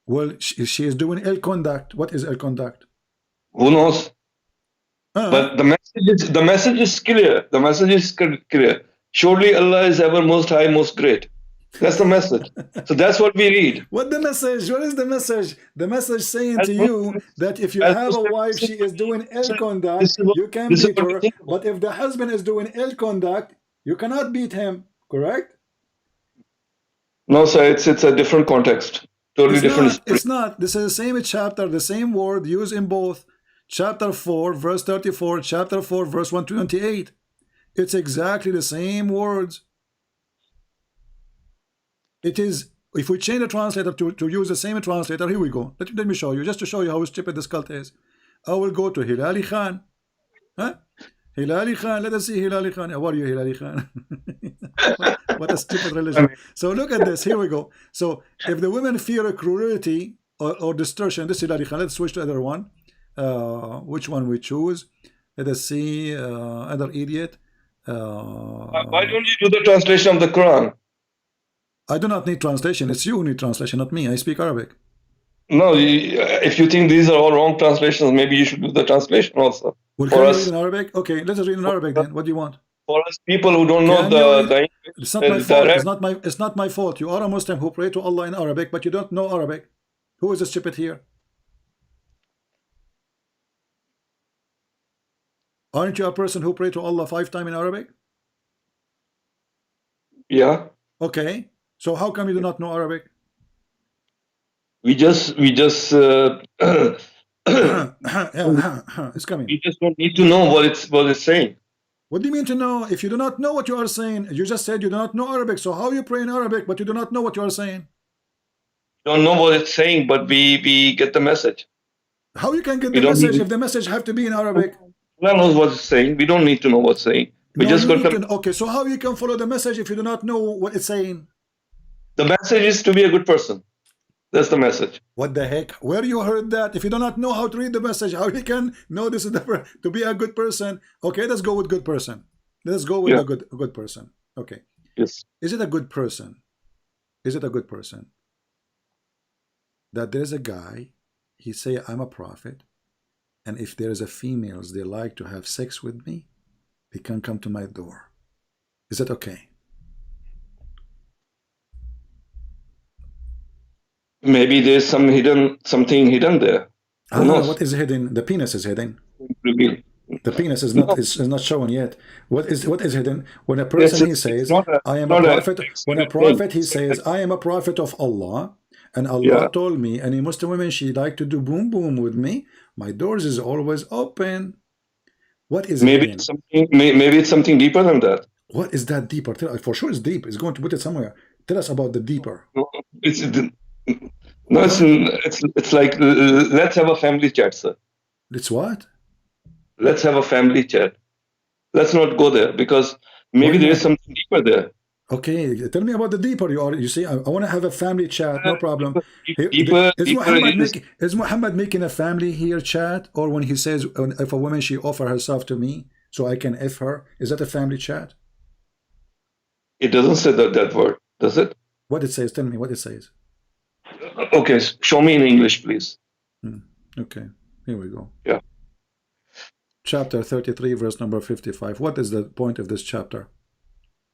Well, she is doing ill conduct. What is ill conduct? Who knows? Uh, But the message is clear. The message is clear. Surely Allah is ever most high, most great. That's the message. So that's what we read. what the message? What is the message? The message saying As to you Muslims, that if you as have a Muslims, wife, she is doing ill this conduct, is what you can this is beat what we her. think about. But if the husband is doing ill conduct, you cannot beat him. Correct? No, sir, it's a different context. Totally It's different not. story. It's not. This is the same chapter, the same word used in both. Chapter 4, verse 34, chapter 4, verse 128. It's exactly the same words. It is, if we change the translator to use the same translator, here we go. Let me show you, just to show you how stupid this cult is. I will go to Hilali Khan. Huh? Hilali Khan, let us see Hilali Khan. How are you, Hilali Khan? what a stupid religion. So look at this, here we go. So if the women fear cruelty or destruction, this is Hilali Khan. Let's switch to other one. Which one we choose? Let us see, other idiot. Why don't you do the translation of the Quran? I do not need translation. It's you who need translation, not me. I speak Arabic. No, if you think these are all wrong translations, maybe you should do the translation also. Well, For can you read us, in Arabic? Okay, let us read in Arabic then. What do you want? for us people who don't know Can you read? the It's not my English, fault. direct. It's not my fault. You are a Muslim who pray to Allah in Arabic, but you don't know Arabic. Who is the stupid here? Aren't you a person who pray to Allah 5 times in Arabic? Yeah. Okay. So how come you do not know Arabic? we just It's coming. we just don't need to know what it's saying. What do you mean to know? If you do not know what you are saying, you just said you do not know Arabic. So how you pray in Arabic, but you do not know what you are saying? Don't know what it's saying, but we get the message. How you can get We the don't message need. if the message have to be in Arabic? Allah knows what it's saying. We don't need to know what's saying. We No, just you got need the. to know. Okay, so how you can follow the message if you do not know what it's saying? The message is to be a good person. That's the message. What the heck? Where you heard that? If you do not know how to read the message, how you can know this is to be a good person? Okay, let's go with good person. Let's go with Yeah. a good person. Okay. Yes. Is it a good person? Is it a good person that there's a guy, he say I'm a prophet, and if there's a females they like to have sex with me, they can come to my door. Is that okay? Maybe there's something hidden there. Who knows? What is hidden? The penis is hidden. Reveal. The penis is No, not shown yet. What is hidden? When a it's, person he it's says, not a I am a not a prophet. When a extended thing. prophet he says, I am a prophet of Allah, and Yeah. Allah told me, any Muslim women she like to do boom boom with me, my doors is always open. What is Maybe hidden? it's something. Maybe it's something deeper than that. What is that deeper? For sure it's deep. It's going to put it somewhere. Tell us about the deeper. No, no, it's like let's have a family chat, sir. It's what? Let's have a family chat. Let's not go there because maybe Why there is not? something deeper there. Okay, tell me about the deeper you are. You see, I want to have a family chat, no problem. Deeper is Is Muhammad making a family here chat, or when he says if a woman she offer herself to me so I can f her, is that a family chat? it doesn't say that word, does it? What it says? Tell me what it says. Okay, show me in English, please. Okay, here we go. Yeah. Chapter 33, verse number 55. What is the point of this chapter?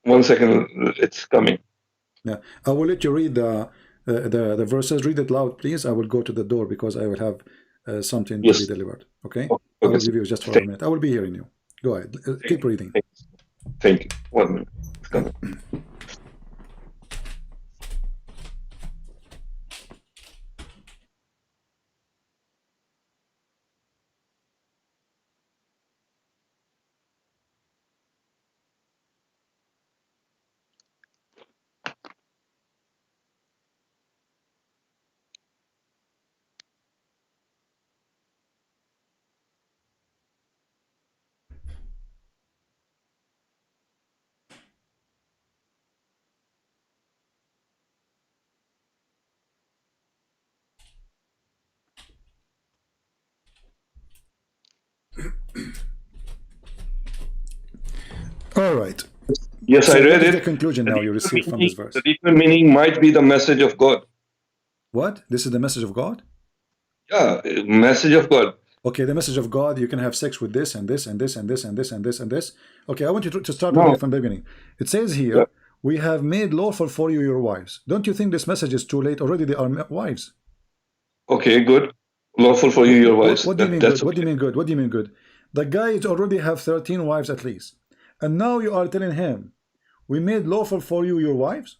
1 second, it's coming. Yeah, I will let you read the verses. Read it loud, please. I will go to the door because I will have something to be Yes. delivered. Okay, Okay, I will sir. give you just for a Thank, minute. I will be hearing you. Go ahead. Keep reading. thank you. 1 minute. It's coming. All right. Yes, So I what read is the it. conclusion now you receive from this verse? The deeper meaning might be the message of God. What? This is the message of God? Yeah, message of God. Okay, the message of God, you can have sex with this and this and this and this and this and this and this. Okay, I want you to start No. reading from the beginning. It says here, Yeah. we have made lawful for you your wives. Don't you think this message is too late? Already they are wives. Okay, good. Lawful for you, your wives. What do you mean That's good? What do you okay. mean good? What do you mean good? The guys already have 13 wives at least. And now you are telling him, we made lawful for you your wives?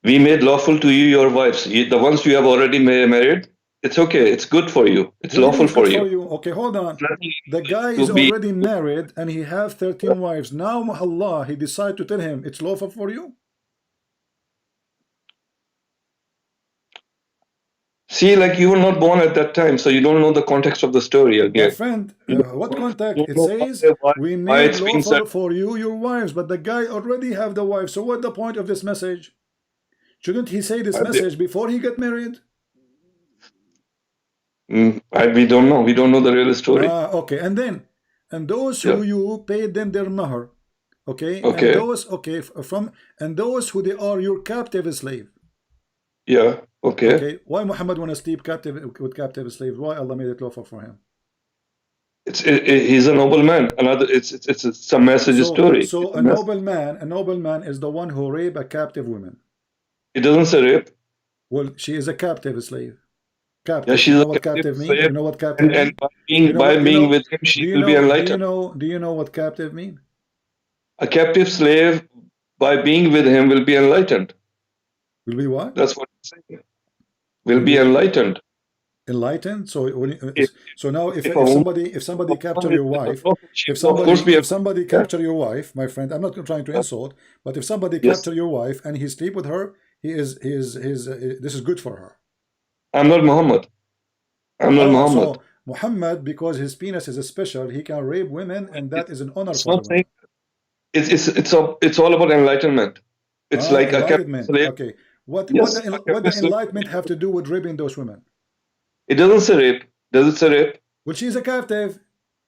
We made lawful to you your wives. The ones you have already married, it's okay. It's good for you. It's What do you mean lawful it's good for for you. you? Okay, hold on. Nothing The guy to is be. already married and he have 13 wives. Now Allah, he decided to tell him it's lawful for you? See, like you were not born at that time, so you don't know the context of the story My again. friend, what contact? You It don't know says, we why made it's being said. lawful for you your wives, but the guy already have the wife. So what the point of this message? Shouldn't he say this message before he get married? We don't know. We don't know the real story. Okay, and then, and those Yeah. who you paid them their mahar, okay, and Okay. those, okay, and those who they are your captive slave. Yeah. Okay. Okay, why Muhammad want to sleep captive with captive slaves? Why Allah made it lawful for him? He's a noble man. It's a message story. So It's a a noble man is the one who rape a captive woman. It doesn't say rape. Well, she is a captive slave. Yeah, Captive. she's You know a what captive captive mean? slave, You know what captive and mean? by being You know by what? being with him, she will be enlightened. Do you know what captive mean? A captive slave, by being with him will be enlightened. Will be what? That's what he's saying. Will Will be be enlightened. enlightened. So If, so now if a woman, if somebody capture is your with the wife, prophet, she will of course be if somebody yeah, capture your wife, my friend, I'm not trying to insult, but if somebody yes. capture your wife and he sleep with her, this is good for her. I'm not Muhammad. I'm not Ah, Muhammad. so Muhammad, because his penis is special, he can rape women, and that is an honor It's for the not saying women. it's all about enlightenment. It's Ah, like a captive enlightenment. slave. Okay, Yes, a what the captive slave. enlightenment have to do with raping those women? It doesn't say rape. Does it say rape? Well, she's a captive.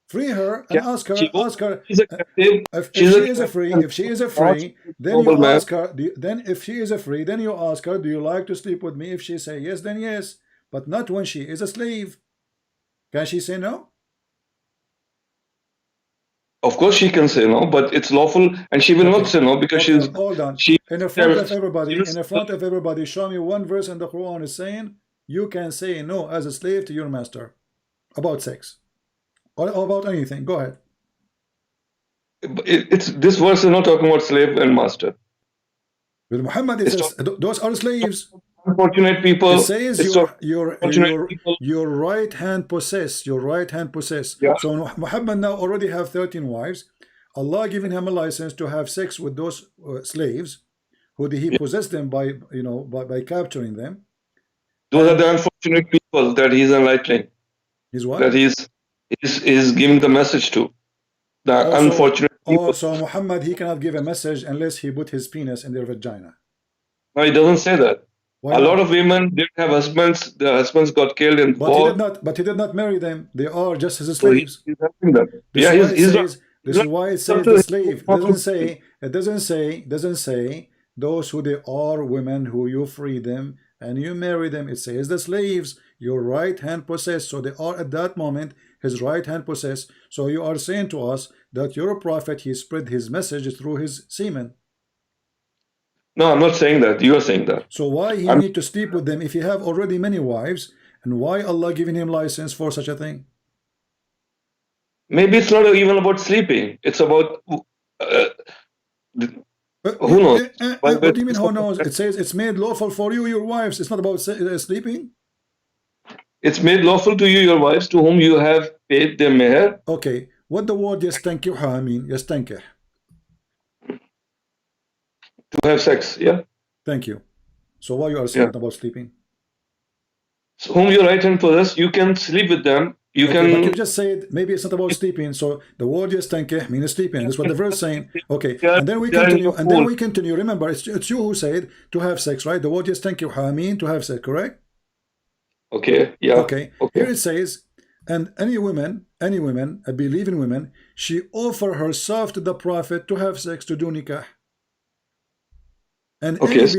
Free her and Ca- She was, ask her. she's a captive. If She's she a is a captive free, and if she is a not free, a then you noble man. ask her. Then if she is a free, then you ask her, do you like to sleep with me? If she say yes, then yes, but not when she is a slave. Can she say no? Of course, she can say no, but it's lawful, and she will not Okay, say no because okay, hold on. she In the front of she everybody, will show me one verse in the Quran is saying you can say no as a slave to your master about sex or about anything. Go ahead. it's this verse is not talking about slave and master. With Muhammad, it It's says talking those are slaves. about unfortunate It people. says It's talking about unfortunate people. your right hand possess, your right hand possess. Yeah, So Muhammad now already have 13 wives. Allah giving him a license to have sex with those slaves who he yeah. possessed them by by capturing them. Those are And the unfortunate people that he's enlightening. he's what? That he's giving the message to the unfortunate people. So Muhammad, he cannot give a message unless he put his penis in their vagina. No, he doesn't say that. Why A lot not? of women didn't have husbands. Their husbands got killed in But he did war, not. But he did not marry them. They are just his so slaves. he's helping them. This Yeah, is why it he's not. says. He's This is not. why it He's not says the slave. It doesn't a- say. It doesn't say. Doesn't say those who they are women who you free them and you marry them. It says the slaves. Your right hand possess. So they are at that moment his right hand possess. So you are saying to us that your prophet he spread his message through his semen. No, I'm not saying that. You are saying that. So why he I'm, need to sleep with them if he have already many wives, and why Allah giving him license for such a thing? maybe it's not even about sleeping. It's about who knows. What do you mean who knows? It says it's made lawful for you, your wives. It's not about sleeping. It's made lawful to you, your wives, to whom you have paid their meher, Okay, what the word yastankiha mean? Yastankih. to have sex. Yeah, Thank you. So why you are saying yeah. it about sleeping? So whom your right hand possess, you can sleep with them. You Okay, but you can. just said maybe it's not about sleeping. So the word yastankih means sleeping. That's what the verse saying. Okay, They are, and then we they are in continue. your And then fold. we continue. Remember, it's you who said to have sex, right? The word yastankiha mean to have sex, correct? Okay. Yeah. Okay, Okay. here it says, and any women, a believing woman, she offer herself to the prophet to have sex, to do nikah. And Okay. So,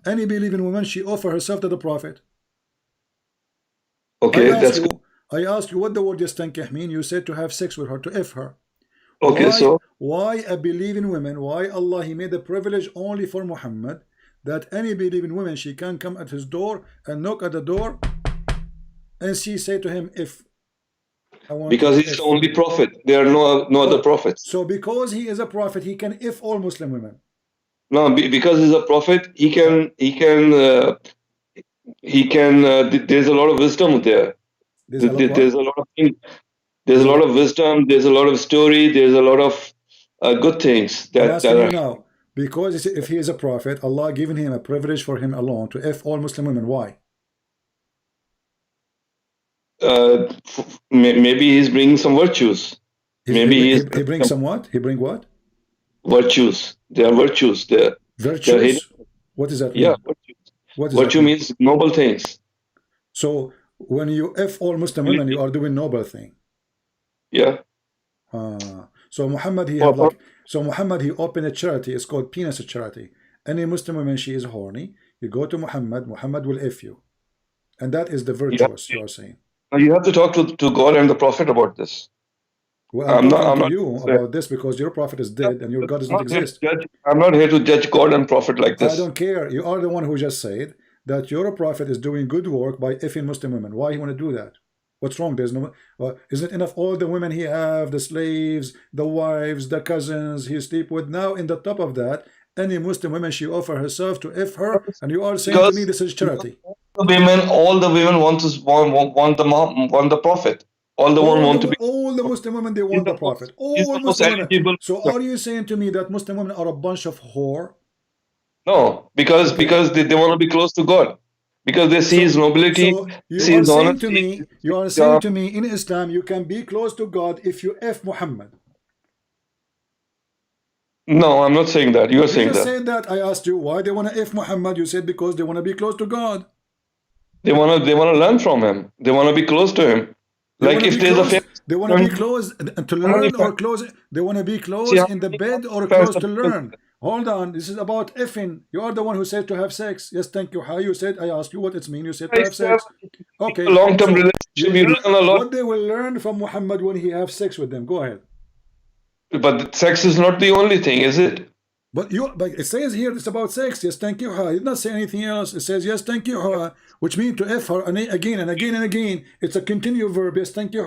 any believing woman, she offer herself to the prophet. okay. That's good. I ask you what the word yastankih mean. You said to have sex with her, to F her. Okay. So, Why a believing woman? Why Allah he made the privilege only for Muhammad that any believing woman she can come at his door and knock at the door and she say to him, if I want because to he's the if. only prophet, there are no other Oh, prophets. so because he is a prophet, he can if all Muslim women. No, because he's a prophet, he Uh, can. He can. He can. There's a lot of wisdom there. there's a lot There's what? a lot of things. There's There's a a lot lot. of wisdom. There's a lot of story. There's a lot of good things I'm that asking you are. now, because if he is a prophet, Allah given him a privilege for him alone to if all Muslim women. Why? Maybe he's bringing some virtues. Maybe he's He bringing brings some some what? He bring what? virtues. There are virtues there. They're hidden. Virtues? What does that Yeah, mean? virtues. What does that Virtue mean? means noble things. So when you if all Muslim women, you are doing noble thing. Yeah. So Muhammad he For, have for, like Muhammad he opened a charity. It's called penis charity. Any Muslim woman she is horny, you go to Muhammad. Muhammad will if you, and that is the yeah. virtuous you are saying. You have to talk to God and the Prophet about this. Well, I'm I'm not. talking I'm to not. you about this because your prophet is dead and your God does I'm not not here to exist. judge. I'm not here to judge God and Prophet like I this. don't care. You are the one who just said that your prophet is doing good work by effing Muslim women. Why you want to do that? What's wrong? There's no. Isn't it enough? All the women he have, the slaves, the wives, the cousins he sleep with. Now, in the top of that, Any Muslim woman, she offer herself to F her, and you are saying to me Because this is charity. all the women want the prophet. All the women want to be. All the Muslim women, they He's want the the most Prophet. he's All the most Muslim women. eligible So person. are you saying to me that Muslim women are a bunch of whore? No, because Okay. they want to be close to God. Because they see his So nobility, they you see are his saying to honesty. me, in Islam, you can be close to God if you F Muhammad. No, I'm not saying that. You are You saying just that. said that. I asked you why they want to F Muhammad. You said because they want to be close to God. They wanna learn from him. They want to be close to him. They Like want to if be there's a close. famous They want to be how close to many learn or close. They want to be see close how in the many bed or fans close to learn. Hold on. This is about effing. You are the one who said to have sex. Yes, thank you. How you said? I asked you what it means. You said to if have you have sex. a Okay. long-term So relationship, you you learn learn a lot. what they will learn from Muhammad when he have sex with them. Go ahead. But sex is not the only thing, is it? But it says here it's about sex. Yes, thank you. It did not say anything else. It says yes, thank you, which means to F her again and again and again. It's a continuous verb. Yes, thank you.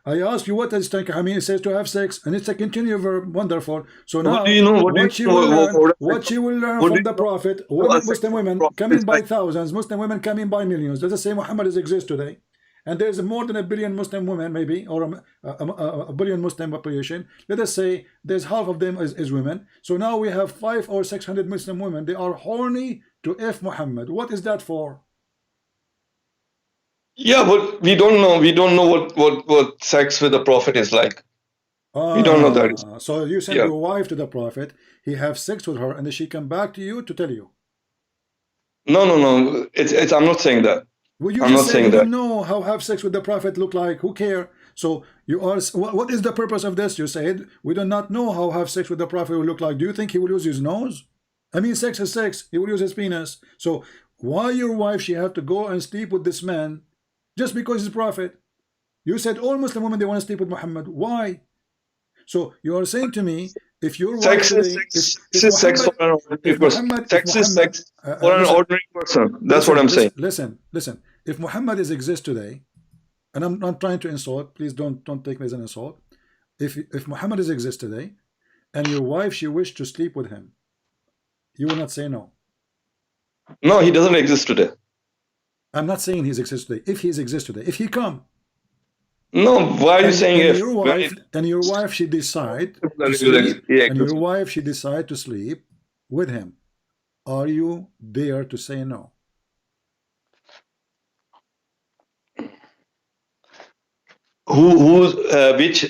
I ask you what does thank you mean? It says to have sex, and it's a continuous verb. Wonderful. So What do now, you know? what she will learn, What from do you the know Prophet, what women, sex Muslim from the women prophet coming is by like? thousands, Muslim women coming by millions. Does it say Muhammad exists today? And there's more than a billion Muslim women, maybe, or a billion Muslim population. Let us say there's half of them is women. So now we have 500 or 600 Muslim women. They are horny to F Muhammad. What is that for? Yeah, but we don't know. We don't know what sex with the prophet is like. We don't know that. So you send Yeah. your wife to the Prophet, he have sex with her, and then she come back to you to tell you. No. It's. I'm not saying that. Well, you I'm just not said saying you that. don't know how have sex with the Prophet look like. Who care? So you are. What is the purpose of this? You said we do not know how have sex with the Prophet will look like. Do you think he will use his nose? I mean, sex is sex. He will use his penis. So why your wife she have to go and sleep with this man just because he's Prophet? You said all Muslim women they want to sleep with Muhammad. Why? So you are saying to me, if your wife Sex is today, sex. Sex is sex for an ordinary person. If Sex is Muhammad, sex for an listen, ordinary person. That's what I'm saying. listen. If Muhammad is exist today, and I'm not trying to insult, please don't take me as an insult. If Muhammad is exist today, and your wife she wished to sleep with him, you will not say no. No, he doesn't exist today. I'm not saying he's exist today. If he's exist today, if he come, No, why are you saying and if? your wife she decide to He sleep, and your exists. wife she decide to sleep with him, are you there to say no?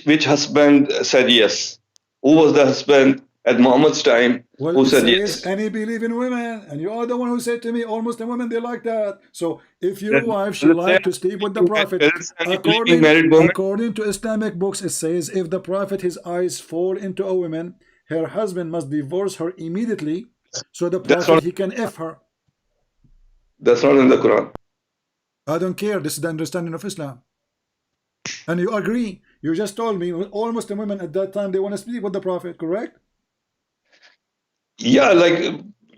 Which husband said yes? Who was the husband at Muhammad's time Well, who it said says, yes? and he believe in women, and you are the one who said to me, all Muslim women they like that. So if your wife she like to sleep with the Prophet, Any believing married woman? according to Islamic books, it says if the Prophet his eyes fall into a woman, her husband must divorce her immediately, so the That's Prophet not he can F her. that's not in the Quran. I don't care. This is the understanding of Islam. And you agree. You just told me all Muslim women at that time they want to sleep with the Prophet, correct? Yeah, like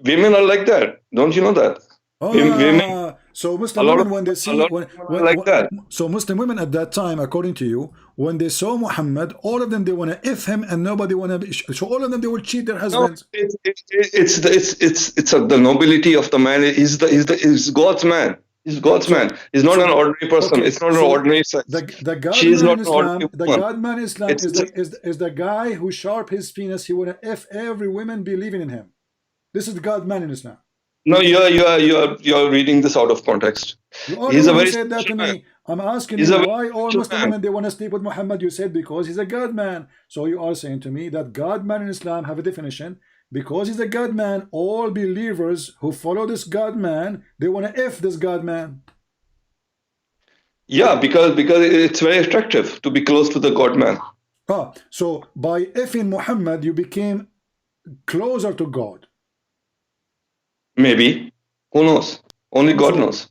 women are like that. Don't you know that? Women, So a Muslim lot of women when they a see lot of women are like that. so Muslim women at that time, according to you, when they saw Muhammad, all of them they want to F him, and nobody want to. So all of them they will cheat their No, husbands. it's the nobility of the man. He's God's man. He's God's So man. He's not an ordinary person. okay, It's not an so ordinary sex. the God She is man not in an ordinary Islam, the woman. God man in Islam It's is the guy who sharp his penis. He want to F every woman believing in him. This is the God man in Islam. no, you're reading this out of context. You are the He's a one who very said that special to man. me. I'm asking He's you a very why all special Muslim man. women they want to sleep with Muhammad. You said because he's a God man. So you are saying to me that God man in Islam have a definition. Because he's a God man, all believers who follow this God man, they want to F this God man. Yeah, because it's very attractive to be close to the God man. So by Fing Muhammad, you became closer to God. Maybe. Who knows? Only God So knows.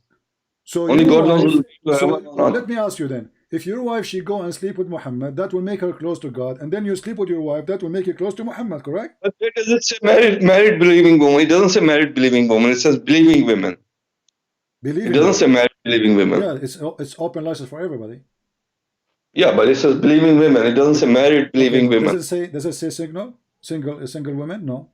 So Only your God knows wife, who's to heaven or not. let me ask you then, if your wife she go and sleep with Muhammad, that will make her close to God, and then you sleep with your wife, that will make you close to Muhammad, correct? But it doesn't say married believing woman. It doesn't say married believing woman. It says believing women. It Believing doesn't say women. married believing women. Yeah, it's open license for everybody. Yeah, but it says believing women. It doesn't say married Okay, believing women. does it say single women? No.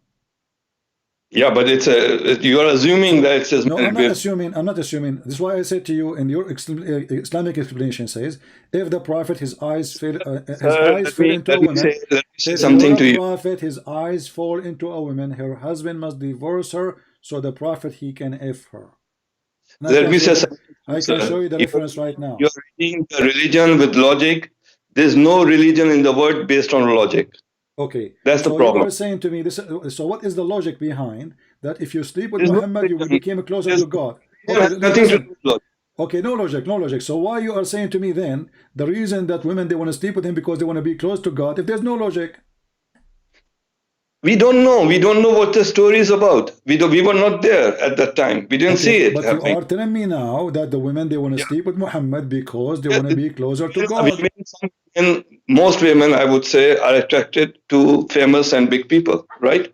Yeah, but it's a, you are assuming that it says No, I'm married not women. assuming. I'm not assuming. This is why I said to you, in your Islamic explanation says, if the prophet his Sir, eyes fell into a woman, let me say if he were something a to you. prophet, his eyes fall into a woman, her husband must divorce her, so the prophet he can f her. And I Let can me show say you the something to you, I can show sir. you the reference right now. You're reading the religion with logic. There's no religion in the world based on logic. Okay, That's the so you problem. are saying to me this. So what is the logic behind that? If you sleep with There's no Muhammad, you will religion. become closer There's, to God. religion Okay, has nothing to do listen. with logic. Okay, no logic, no logic. So why you are saying to me then the reason that women they want to sleep with him because they want to be close to God? If there's no logic, We don't know. We don't know what the story is about. We were not there at that time. We didn't okay, see it but you happening. are telling me now that the women they want to Yeah. sleep with Muhammad because they Yeah, want to be closer to God. most women, I would say, are attracted to famous and big people, right?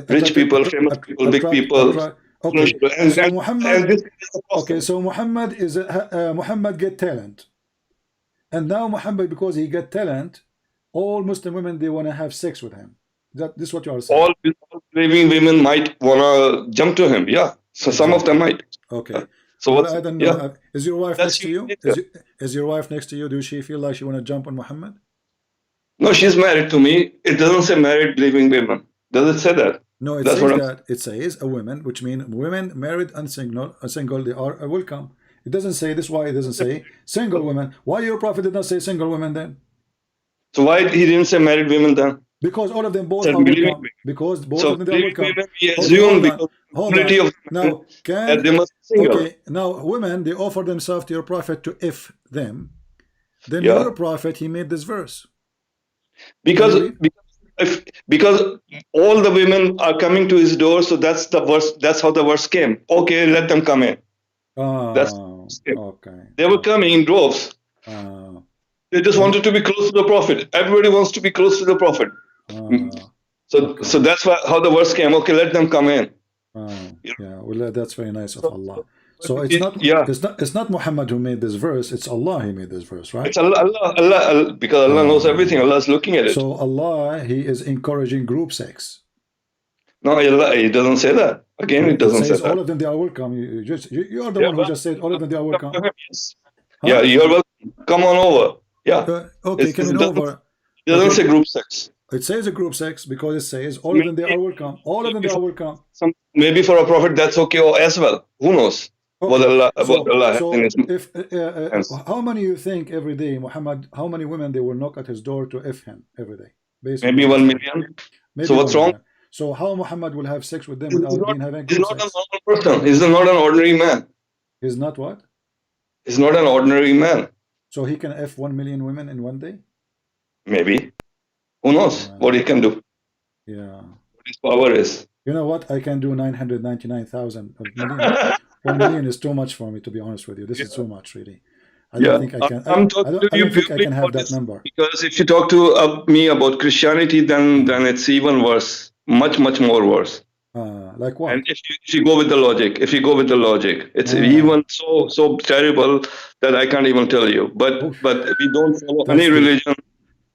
Rich Attracted, people, famous people, big attract, people, attract. Okay, influential, so and Muhammad. this is a Okay, problem. so Muhammad is Muhammad get talent, and now Muhammad because he get talent, all Muslim women they want to have sex with him. This is what you are saying. All believing women might wanna jump to him. Yeah, so some of them Exactly. might. Okay. So Well, what's I don't know. yeah? Is your wife That's next to human you? nature. Is your wife next to you? Do she feel like she want to jump on Muhammad? No, she's married to me. It doesn't say married believing women. Does it say that? No, it That's what says I'm. that. It says a woman, which means women married and single, they are welcome. It doesn't say this. Why it doesn't say single women? Why your prophet did not say single women then? So why he didn't say married women then? Because all of them both Said are believing welcome. women. Because both So of them they are believing welcome. women, we Okay, assume hold on, because hold majority on. of men Now that they can must be single. okay now women they offer themselves to your prophet to if them. Then Yeah, your prophet he made this verse. Can you because read? because all the women are coming to his door, so that's the verse. That's how the verse came. Okay, let them come in. That's Oh, okay, they were okay. coming in droves. Uh, They just and wanted to be close to the prophet. Everybody wants to be close to the prophet. uh, So okay. that's why how the verse came. Okay, let them come in. You Yeah. Well, that's very nice of know, Allah. but So yeah, it's not Muhammad who made this verse. It's Allah who made this verse, right? it's Allah, because Allah knows everything. Uh, Allah is looking at it. so Allah he is encouraging group sex. No, Allah, He doesn't say that. Again, it It doesn't say says all that. of them they are welcome. You are the Yeah, one who well, just said all of them they are come to welcome, him, yes. Yeah, huh? you're welcome. Come on over. Yeah. Okay, It coming doesn't, over. it doesn't Okay, say group sex. it says a group sex because it says all of them they Maybe, are welcome. All of them they maybe are for welcome. maybe for a prophet that's okay or as well. Who knows Okay, what Allah has in His if hands? how many you think every day Muhammad? How many women they will knock at his door to f him every day, based on Maybe what you one say? million. So Maybe what's one wrong? million. So how Muhammad will have sex with them He's without not. being having He's group not a sex? normal person. He's not an ordinary man. He's not what? He's not an ordinary man. So he can f 1 million women in one day? Maybe. Who knows what he Uh, can do? What yeah. his power is. You know what? I can do 999,000 million. 1 million is too much for me, to be honest with you. This is too much, really. I don't Yeah, think I can. I'm talking to I you don't think I purely can for have that this number. because if you talk to me about Christianity, then Uh, it's even worse, much more worse. like And what? if you go with the logic, it's Uh, even so terrible that I can't even tell you. oof, But we don't follow any that's deep. religion.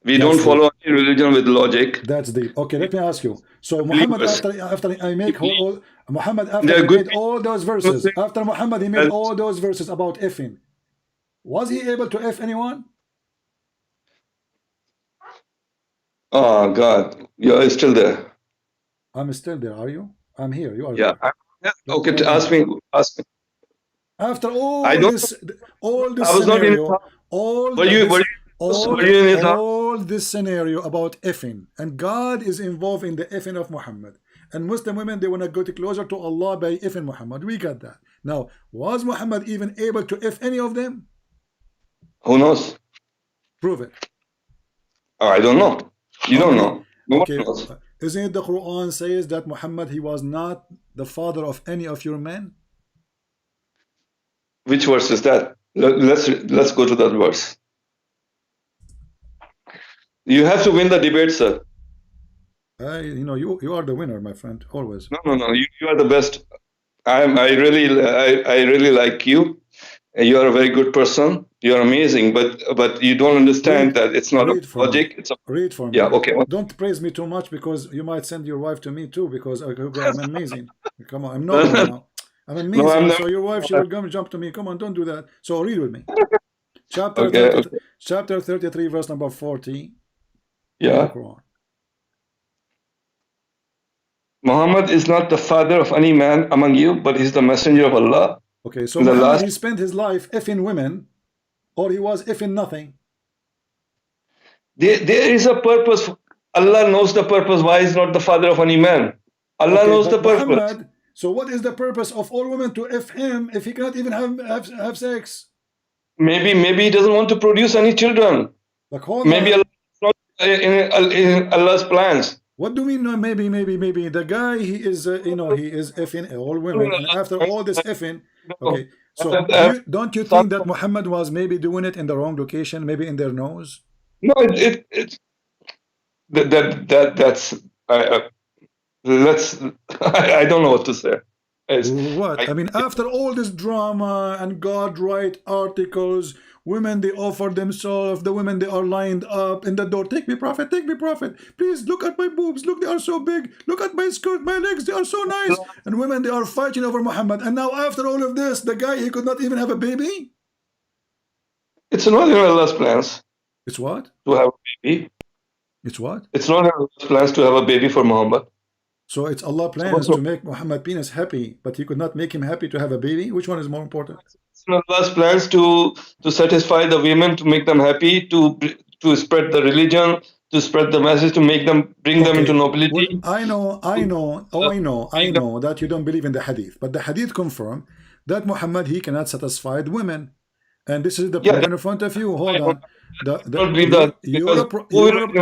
We That's don't deep. follow any religion with logic. That's deep. Okay, let me ask you. So Muhammad, Believers, after I we make believe Muhammad, after they're he good made all those verses, people. after Muhammad he made And, all those verses about effing, was he able to f anyone? oh God, you're still there. I'm still there. Are you? I'm here. You are Yeah. there. Yeah. Let, Okay. let me know. Ask me. After I don't. all I this was not in his scenario, house. Were you in his house? all this scenario about effing, and God is involved in the effing of Muhammad, and Muslim women they want to go to closer to Allah by effing Muhammad. We got that. Now, was Muhammad even able to eff any of them? Who knows? Prove it. I don't know. You How don't many? know. No one Okay, knows. isn't it the Quran says that Muhammad he was not the father of any of your men? Which verse is that? Let's go to that verse. You have to win the debate, sir. You are the winner, my friend, always. No. You are the best. I really like you. You are a very good person. You're amazing, but you don't understand Read, that it's not a read for me. logic. It's a Read for yeah. me. Okay. Don't praise me too much because you might send your wife to me too because I'm amazing. Come on, I'm noble now. I'm No, I'm amazing. never. So your wife, she will come jump to me. Come on, don't do that. So read with me. Chapter Okay. 30, Okay. chapter 33, verse number 40 in the Yeah. Quran. Muhammad is not the father of any man among you, but he's the messenger of Allah. Okay, so In the Muhammad, last, he spent his life effing women, or he was effing nothing. there is a purpose. Allah knows the purpose. Why he's not the father of any man? Allah Okay, knows the but purpose. Muhammad, so what is the purpose of all women to F him if he cannot even have sex? Maybe he doesn't want to produce any children. Like, hold Maybe Allah on. is not in Allah's plans. What do you mean? No, maybe. The guy, he is, he is effing all women, and after all this effing, okay. So don't you think that Muhammad was maybe doing it in the wrong location, maybe in their nose? No, it's that's let's I don't know what to say. What? I, I mean, after all this drama and God write articles, women they offer themselves, the women they are lined up in the door. Take me, prophet, take me, prophet. Please look at my boobs. Look, they are so big. Look at my skirt, my legs, they are so nice. And women they are fighting over Muhammad. And now after all of this, the guy he could not even have a baby? it's not in Allah's plans It's what? to have a baby. It's what? It's not in Allah's plans to have a baby for Muhammad. So it's Allah plans to make Muhammad penis happy, but he could not make him happy to have a baby? Which one is more important? It's in Allah's plans to satisfy the women, to make them happy, to spread the religion, to spread the message, to make them bring them into Okay. Well, nobility. I know that you don't believe in the hadith, but the hadith confirm that Muhammad he cannot satisfy women, and this is the Yeah, proof in front of you. Hold on, don't believe that because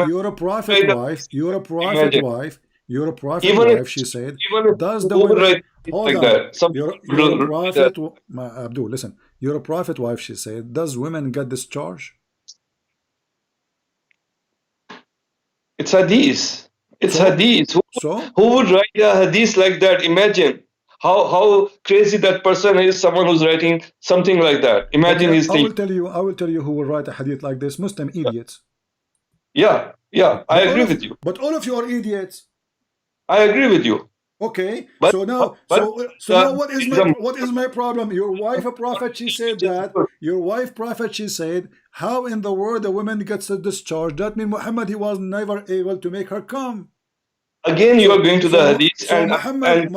you're a prophet wife, imagine you're a prophet even if wife. She said, even if does the who would women? write Hold like on, that? Some you're a people do that. prophet, Abdul. Listen, you're a prophet wife. She said, does women get discharged? It's hadith. It's So, hadith. so. Who would write a hadith like that? Imagine how crazy that person is. Someone who's writing something like that. Imagine Okay, his thing. I will tell you who will write a hadith like this. Muslim idiots. Yeah, yeah. I agree with you. But all of you are idiots. I agree with you. Okay, But so now, but so now, the what is my problem? Your wife, a prophet, she said that. Your wife, prophet, she said, how in the world a woman gets a discharge? That means Muhammad he was never able to make her come. again you are going to the hadith So and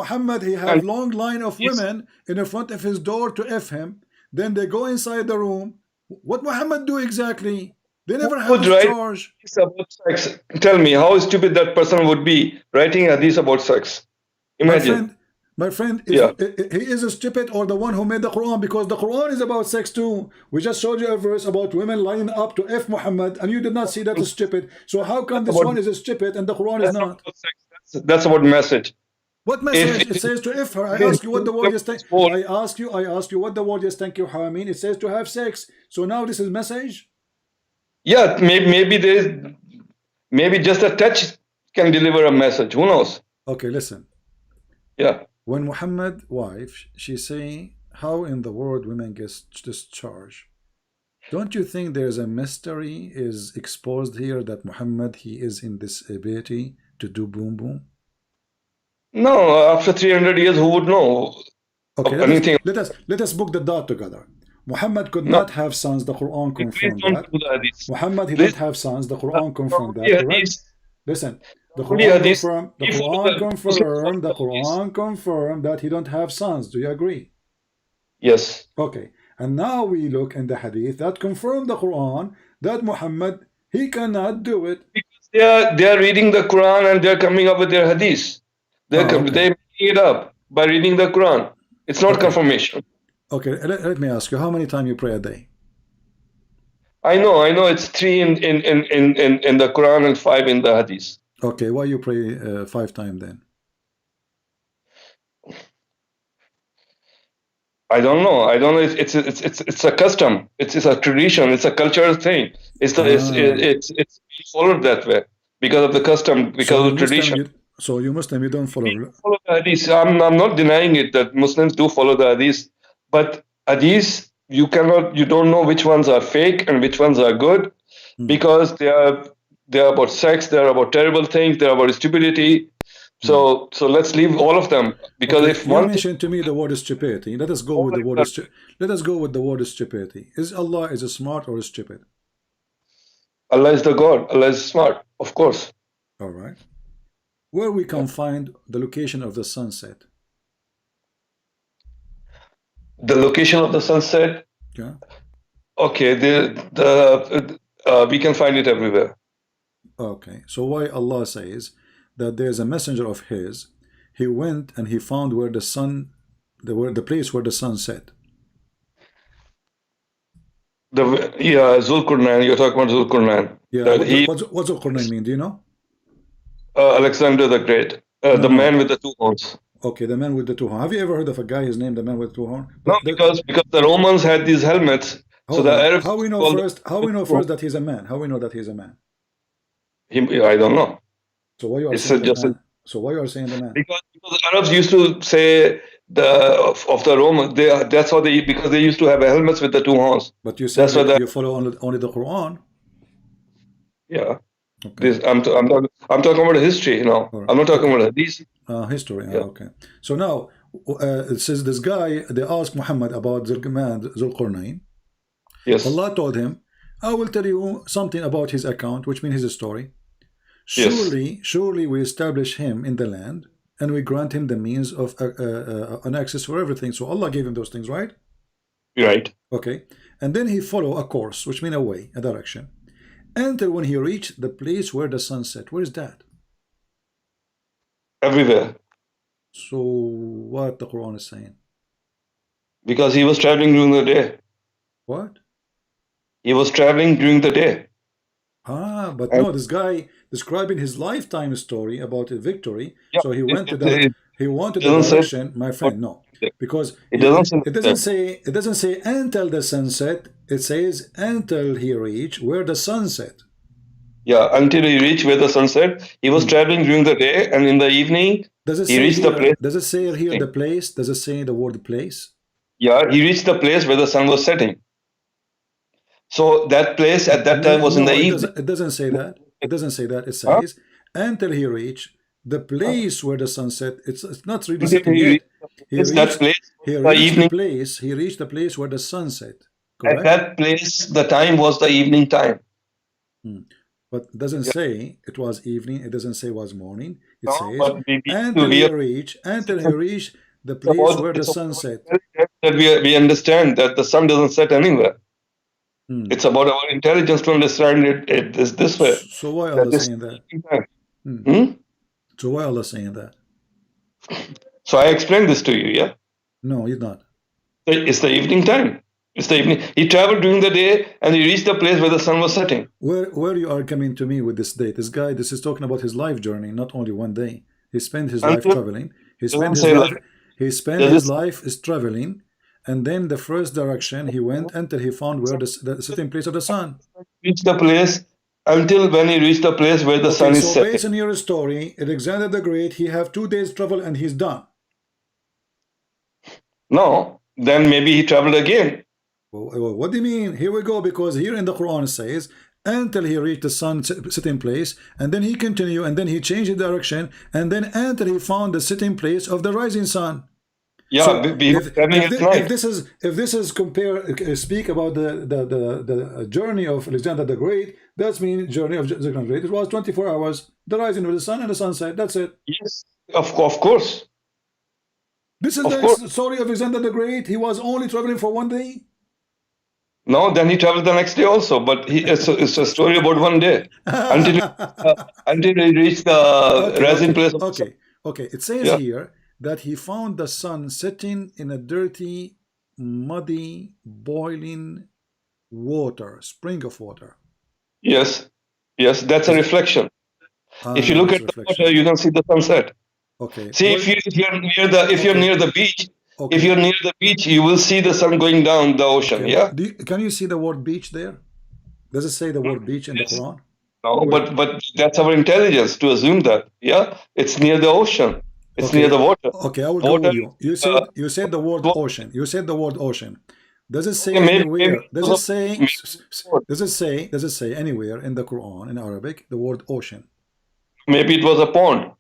Muhammad he have and long line of women in the front of his door to F him. Then they go inside the room. What Muhammad do exactly? They never have would write discharge. hadith about sex. Tell me how stupid that person would be writing hadith about sex. Imagine. My friend, Yeah. he is stupid or the one who made the Quran, because the Quran is about sex too. We just showed you a verse about women lining up to F Muhammad, and you did not see that is stupid. So how come this one is stupid and the Quran is not? That's about message. What message? It says to F her. I ask you what the word is. I ask you what the word is. Thank you. How I mean, it says to have sex. So now this is message. Yeah, maybe there is, maybe just a touch can deliver a message. Who knows? Okay, listen. Yeah. When Muhammad wife, she say, how in the world women get discharged? Don't you think there's a mystery is exposed here that Muhammad he is in this ability to do boom boom? No, after 300 years, who would know Okay, of anything? let us book the dot together. Muhammad could No. not have sons. The Quran Please confirmed don't that. do the hadith. Muhammad he Please. don't have sons. The Quran confirmed that. Only Correct? hadith. Listen, the Only Quran hadith. confirmed. The If Quran confirmed. The hadith. Quran confirmed that he don't have sons. Do you agree? Yes. Okay, and now we look in the hadith that confirm the Quran that Muhammad he cannot do it. Because they are reading the Quran and they are coming up with their hadith. They're making it up by reading the Quran. It's not confirmation. Okay, let me ask you, how many times you pray a day? I know it's 3 in the Quran and 5 in the hadith. Okay, why you pray 5 times then? I don't know. It's a custom. It's a tradition. It's a cultural thing. It's followed that way because of the custom, because of the tradition. So you Muslim, you don't follow The hadith. I'm not denying it that Muslims do follow the hadith, but hadith you don't know which ones are fake and which ones are good, because they are about sex, they are about terrible things, they are about stupidity. So let's leave all of them, because Okay, if you one thing, mentioned to me the word stupidity. Let us go oh, with the word exactly. let us go with the word stupidity. Is Allah is smart or stupid? Allah is the God, Allah is smart, of course. All right. Where we Yeah. can find the location of the sunset? The location of the sunset, Yeah. okay, we can find it everywhere. Okay. So why Allah says that there's a messenger of his, he went and he found where the sun, the place where the sun set. Yeah, Zulkarnain, you're talking about Zulkarnain, Yeah. that he, What's the Quran mean? Do you know? Alexander the Great, No, the man no. with the two horns. Okay, the man with the two horns. Have you ever heard of a guy? His name, the man with the two horns. No, But because the Romans had these helmets, so hold the on. Arabs How we know called first? How we know first that he's a man? How we know that he's a man? him. I don't know. So why you are It's saying the just man? So why you are saying the man? because the Arabs used to say of the Romans. That's how they, because they used to have helmets with the two horns. But you say That's why that the, you follow only the Quran. yeah. Okay. This I'm talking about history. All right. I'm not talking Okay. about these. History. Yeah. Okay. So now it says this guy. They asked Muhammad about Zulqarnain. Yes. Allah told him, "I will tell you something about his account, which means his story. Yes. Surely we establish him in the land, and we grant him the means of an access for everything." So Allah gave him those things, right? Right. Okay. And then he follow a course, which means a way, a direction, until when he reached the place where the sun set. Where is that? Everywhere. So what the Quran is saying? Because he was traveling during the day. What? He was traveling during the day. But And no, this guy describing his lifetime story about a victory. yeah, So he it, went to it, the it he wanted the doesn't say. direction, my friend. No, because It doesn't say that. it doesn't say until the sunset. It says until he reached where the sun set. Yeah, until he reached where the sun set. He was Hmm. traveling during the day, and in the evening, Does it he say reached the here? place. Does it say here the place? Does it say the word place? Yeah, he reached the place where the sun was setting. So that place at that time was in the No, it evening. doesn't. It doesn't say that. It doesn't say that. It Huh? says until he reached the place where the sun set. It's not really Until setting he yet. reached the place, that place He was the reached the evening. place. He reached the place where the sun set. At Correct. that place, the time was the evening time. Hmm. But it doesn't Yeah. say it was evening. It doesn't say it was morning. It No, says but we need to hear. until he reached the place where the It's sun about set. that we understand that the sun doesn't set anywhere. Hmm. It's about our intelligence to understand it is this way. So why That Allah this saying that? time. Hmm. Hmm? So why Allah saying that? So I explained this to you, yeah? No, he's not. It's the evening time. It's the evening. He traveled during the day and he reached the place where the sun was setting. Where you are coming to me with this date? This guy, this is talking about his life journey, not only one day. He spent his life Until traveling. He spent doesn't his say life. like He spent does his it life is traveling, and then the first direction he went until he found where the sitting place of the sun. reach the place until when he reached the place where the Okay, sun is so setting. based on your story, Alexander the Great, he have 2 days travel and he's done. No, then maybe he traveled again. Well, what do you mean? Here we go, because here in the Quran it says until he reached the sun sitting place, and then he continued, and then he changed the direction, and then until he found the sitting place of the rising sun. Yeah, So he was traveling at night. if this is speak about the journey of Alexander the Great, that's mean journey of Alexander the Great. It was 24 hours, the rising of the sun and the sunset. That's it. Yes, of course, This is of the course. story of Alexander the Great. He was only traveling for one day. No, then he traveled the next day also. But it's a story about one day until he reached the Okay, rising okay, place of the sun. okay, okay. It says Yeah. here that he found the sun setting in a dirty, muddy, boiling water, spring of water. Yes. Yes, that's a Is reflection. If you look that's at a the water, reflection. you can see the sunset. Okay. See, Where? if you're Okay. near the beach, if Okay. you're near the beach, you will see the sun going down the ocean. Okay. Yeah. Can you see the word beach there? Does it say the word beach in the Yes. Quran? No, Where? but that's our intelligence to assume that. Yeah, it's near the ocean. It's near Okay. the water. Okay, I will go Water. with you. Uh, You said the word ocean. You said the word ocean. Does it say Okay, maybe anywhere? it was a maybe it Does it say anywhere in the Quran in Arabic the word ocean? maybe it was a pond.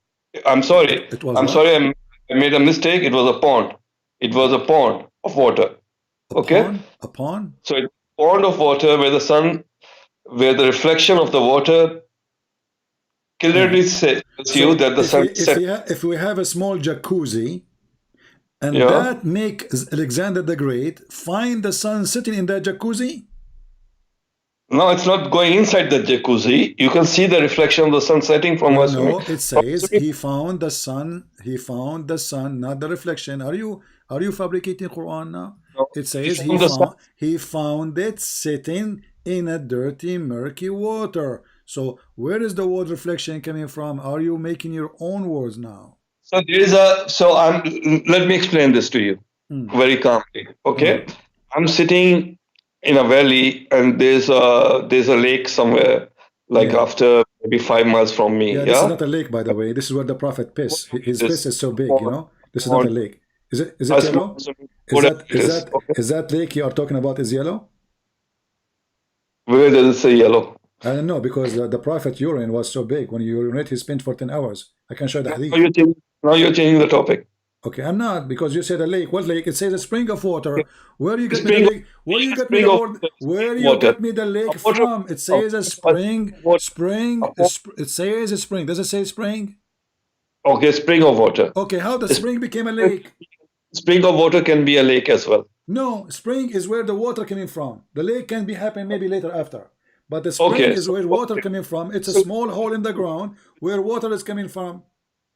I'm sorry. It was I'm what? sorry. I made a mistake. It was a pond. It was a pond of water. A Okay. pond? A pond? So it's a pond of water where the sun, where the reflection of the water Uh, clearly says you so that the sun set. if we have a small jacuzzi and Yeah. that make Alexander the Great find the sun sitting in that jacuzzi? No, it's not going inside the jacuzzi. You can see the reflection of the sun setting from No, a swimming. no, it says he found the sun. He found the sun, not the reflection. Are you fabricating Quran now? No, It he says found the sun. he found it sitting in a dirty, murky water. So where is the word reflection coming from? Are you making your own words now? So there is a. So I'm. Let me explain this to you Hmm. very calmly. Okay, Uh-huh. I'm sitting in a valley, and there's a lake somewhere, like Yeah. after maybe 5 miles from me. Yeah, this is Yeah. not a lake, by the way. This is where the prophet piss. His piss This is so big, you pond, know. This is not a pond, lake. Is it as small yellow? as it is. Okay. Is that lake you are talking about is yellow? Where does it say yellow? I don't know because the prophet urine was so big. When you urinate, he spent for 10 hours. I can show the Now hadith. you're changing the topic. Okay, I'm not because you said a lake. What lake? It says a spring of water. Where you get me the Spring of lake? Where you get me spring the of word? Where you water. get me the A lake water from? It of says a a spring. water. Spring. A It says a spring. Does it say spring? Okay, spring of water. Okay, how the A spring became a lake? spring of water can be a lake as well. No, spring is where the water coming from. The lake can be happen maybe later after. But the spring Okay, is so where water coming from. It's a so small hole in the ground where water is coming from.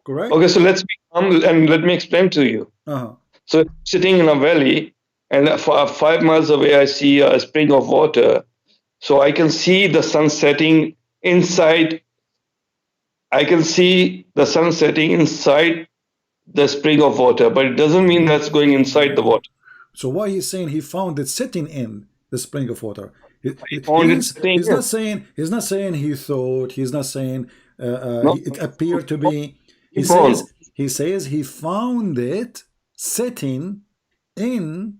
Correct? okay, so let's be calm and let me explain to you. Uh-huh. So sitting in a valley, and 5 miles away, I see a spring of water. So I can see the sun setting inside. I can see the sun setting inside the spring of water, but it doesn't mean that's going inside the water. So why he's saying he found it sitting in the spring of water? I found it sitting He's in. not saying he thought. He's not saying No, it appeared to be. he found. He says he found it sitting in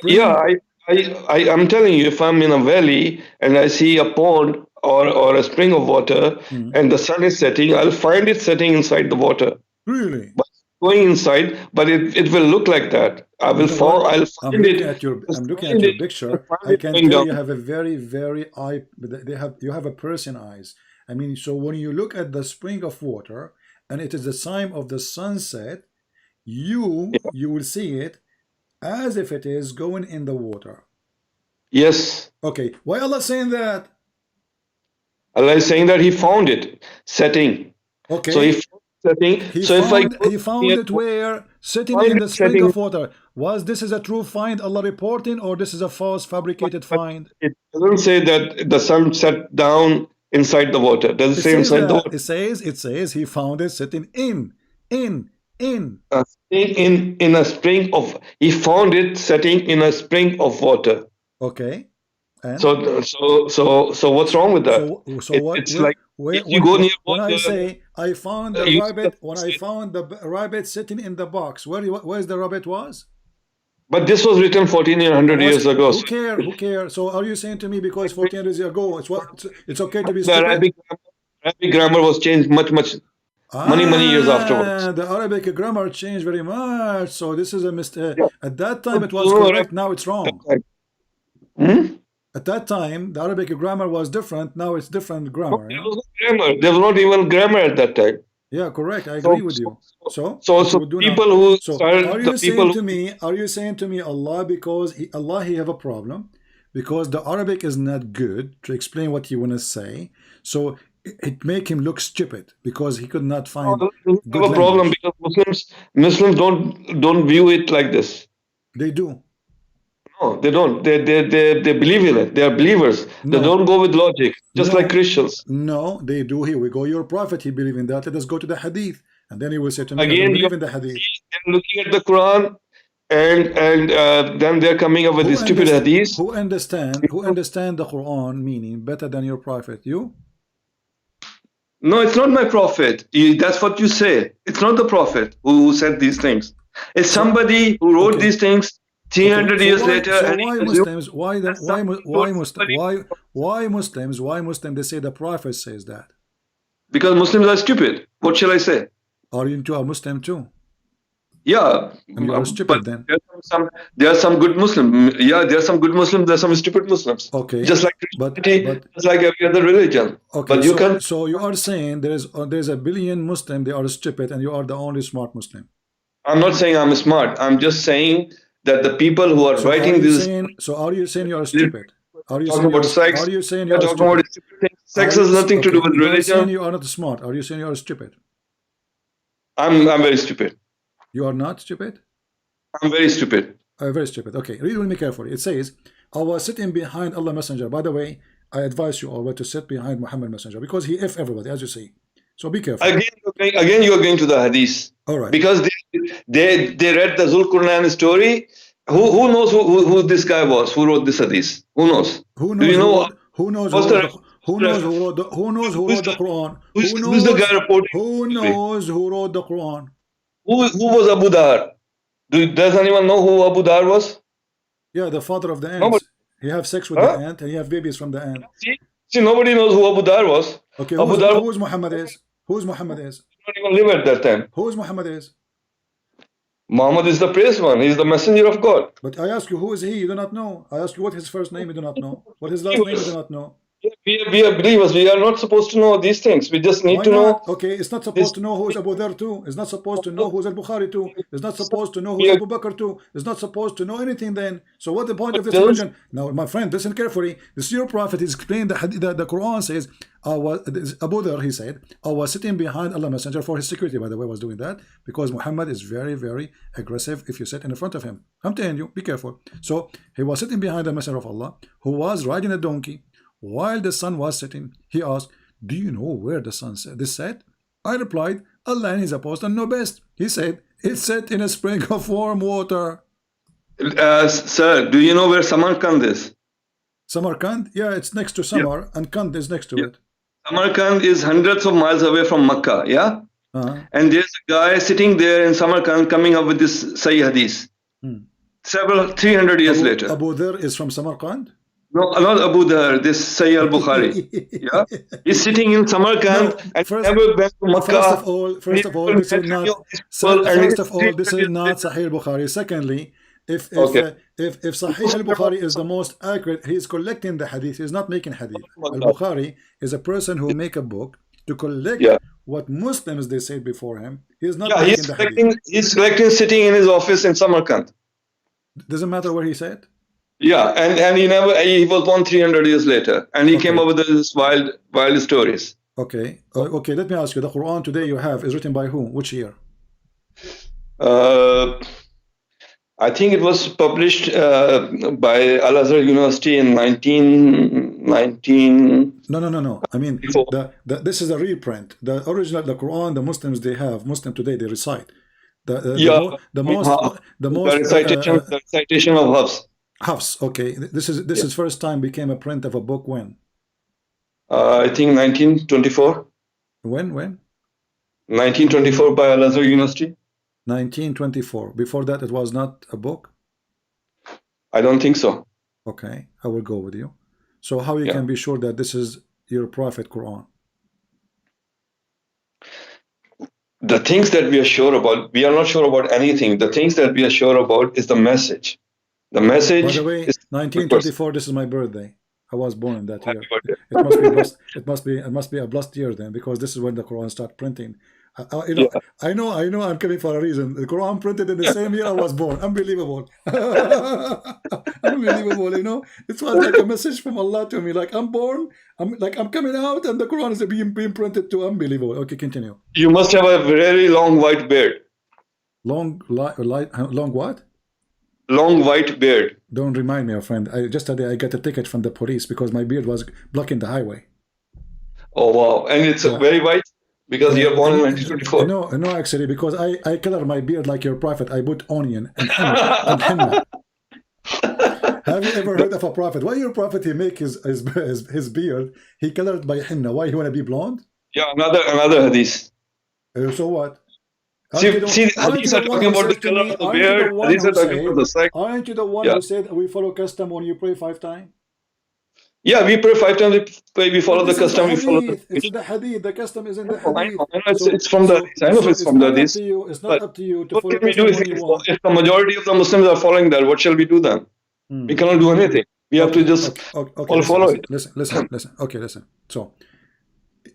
Yeah, spring. I'm telling you, if I'm in a valley and I see a pond or a spring of water and the sun is setting, I'll find it setting inside the water. Really? But going inside, but it will look like that. You know what? I'll I'm find looking it. at your I'll I'm looking at find your it. I'll picture. find I it can going tell down. you have a very eye. You have a person eyes. I mean, so when you look at the spring of water and it is the time of the sunset, you will see it as if it is going in the water. Yes. Okay, why Allah saying that? Allah is saying that He found it setting. So Okay, He found setting. So if I go he found near, it where sitting find in it the spring setting, of water. Was this is a true find Allah reporting, or this is a false fabricated but find? it doesn't say that the sun set down inside the water. Does it It say says inside the that. water? It says he found it sitting in. In a spring of. He found it setting in a spring of water. Okay, and So what's wrong with that? so what? It's like if you When go near when I water, say I found the you see the rabbit, when I found the rabbit sitting in the box, where's the rabbit was? but this was written 1400 Was years ago. who So care? Who care? So are you saying to me because 14 years ago it's okay to be the stupid? Arabic grammar was changed much many years afterwards. The Arabic grammar changed very much. So this is a mistake. Yeah. At that time it was No, correct. Now it's wrong. Hmm? At that time, the Arabic grammar was different. Now it's different grammar. There Yeah, was no grammar. There was not even grammar at that time. yeah, correct. I agree So with you. So so, what you so would do now? people who So started the people who are you saying to me Allah because Allah he have a problem because the Arabic is not good to explain what you want to say. So it make him look stupid because he could not find doesn't have good a problem language. because Muslims don't view it like this. They do. No, they don't. They believe in it. They are believers. They No, don't go with logic, just like no, Christians. no, they do. Here we go. Your prophet, he believe in that. Let us go to the hadith. And then he will say to me, I don't Again, believe in the hadith. they're looking at the Quran, and then they're coming up with these stupid hadiths. Who understand the Quran meaning better than your prophet? You? No, it's not my prophet. That's what you say. It's not the prophet who said these things. It's So somebody who wrote okay. these things 300 So years why? later, So and he why assumed Muslims? Why then? that's something told somebody. Why Muslims? Why Muslim? They say the Prophet says that. Because Muslims are stupid. What shall I say? Are you into a Muslim too? Yeah, And you are but stupid then. there are some good Muslims. Yeah, there are some good Muslims. There are some stupid Muslims. Okay, Just like but Christianity, just like every other religion. okay. But you can. So you are saying there's a billion Muslim. They are stupid, and you are the only smart Muslim. I'm not saying I'm smart. I'm just saying that the people who are So are writing you this, saying? So are you saying you are stupid? Are you talking saying you about are? sex, Are you saying you they're are talking about stupid? stupid things. Are Sex you has nothing to do okay? with You are saying religion. you are not smart. Are you saying you are stupid? I'm very stupid. You are not stupid. I'm very stupid. Very stupid. Okay, read with me carefully. It says, I was sitting behind Allah Messenger. By the way, I advise you all to sit behind Muhammad Messenger because he F everybody, as you see. So be careful. Again, you're going to the hadith. All right. Because they read the Zulqarnain story. Who knows who this guy was who wrote this hadith? Who knows? Who Do knows you who know wrote? Who knows who what's wrote the the? Who knows who wrote the? Who knows who wrote the Quran? Who who's the knows? guy reporting Who the story? knows who wrote the Quran? Who was Abu Dhar? Does anyone know who Abu Dhar was? Yeah, the father of the Nobody. ants. He have sex with the Huh? ant and he have babies from the ant. See, nobody knows who Abu Dhar was. Okay, Abu Dhar who's Muhammad is? Who's Muhammad is? did not even live at that time. Who's Muhammad is? Muhammad is the praised one. He's the messenger of God. But I ask you, who is he? You do not know. I ask you what his first name. You do not know. What his last name. You do not know. We are believers. We are not supposed to know these things. We just need Why to know. not? Okay, it's not This. supposed to know who's Abu Dhar too. It's not supposed to know who's Al-Bukhari too. It's not supposed to know who's Abu Bakr too. It's not supposed to know anything then. So what's the point of this religion? Now, my friend, listen carefully. This your prophet is explaining the Quran says, Abu Dhar, he said, I was sitting behind Allah Messenger for his security, by the way, was doing that because Muhammad is very, very aggressive if you sit in front of him. I'm telling you, be careful. So he was sitting behind the Messenger of Allah who was riding a donkey. While the sun was setting, he asked, do you know where the sun set? This set? I replied, Allah and his apostle know best. He said, it's set in a spring of warm water. Sir, do you know where Samarkand is? Samarkand? Yeah, it's next to Samar, and Kand is next to it. Samarkand is hundreds of miles away from Makkah, yeah? And there's a guy sitting there in Samarkand coming up with this Sahih Hadith. 300 years later. Abu Dhar is from Samarkand? No, not Abu Dhar, this Sahih al-Bukhari. Yeah? He's sitting in Samarkand and never went to Makkah. First of all, this is not Sahih al-Bukhari. Secondly, if Sahih al-Bukhari is the most accurate, he's collecting the hadith. He's not making hadith. Al-Bukhari is a person who make a book to collect what Muslims they said before him. He's not making the hadith. He's collecting sitting in his office in Samarkand. Doesn't matter where he said. Yeah, and he was born 300 years later, and he came up with this wild stories. Okay, okay. Let me ask you: the Quran today you have is written by whom? Which year? I think it was published by Al-Azhar University in 1919. No. I mean, this is a reprint. The original, the Quran, the Muslims they have. Muslim today they recite. The recitation of Hafs. Hafs, okay. This is first time became a print of a book when? I think 1924. When? 1924 by Al-Azhar University. 1924. Before that, it was not a book? I don't think so. Okay, I will go with you. So how you can be sure that this is your prophet Quran? The things that we are sure about, we are not sure about anything. The things that we are sure about is the message. The message. By the way, is 1924. This is my birthday. I was born in that year. It must be blessed. It must be a blessed year then, because this is when the Quran started printing. I know. I'm coming for a reason. The Quran printed in the same year I was born. Unbelievable. Unbelievable. It was like a message from Allah to me. Like I'm born. I'm coming out, and the Quran is being printed too. Unbelievable. Okay, continue. You must have a very long white beard. Long what? Long white beard. Don't remind me, my friend. Just today I got a ticket from the police because my beard was blocking the highway. Oh wow! And it's very white because you're born in 1924. No, actually, because I color my beard like your prophet. I put onion and henna. Have you ever heard of a prophet? Why your prophet he make his beard? He colored by henna. Why he wanna be blonde? Yeah, another hadith. So what? Aren't you Hadiths the are one talking who about the says to color me, of the aren't you the beard. one Hadiths who are talking said, about the sex. aren't you the one Yeah. who said we follow custom when you pray 5 times? Yeah, we pray 5 times. We But follow the this is the custom. We follow the hadith. It's in the hadith. The custom is in the I hadith. know. It's from the hadith. I know if it's It's from the not up hadith. to you. It's not But up to you to what follow can we do custom when you want. if the majority of the Muslims are following that? What shall we do then? We Hmm. cannot do anything. We have to Okay, just okay, okay, okay. all Listen, follow listen, it. listen, listen, listen. Okay, listen. So,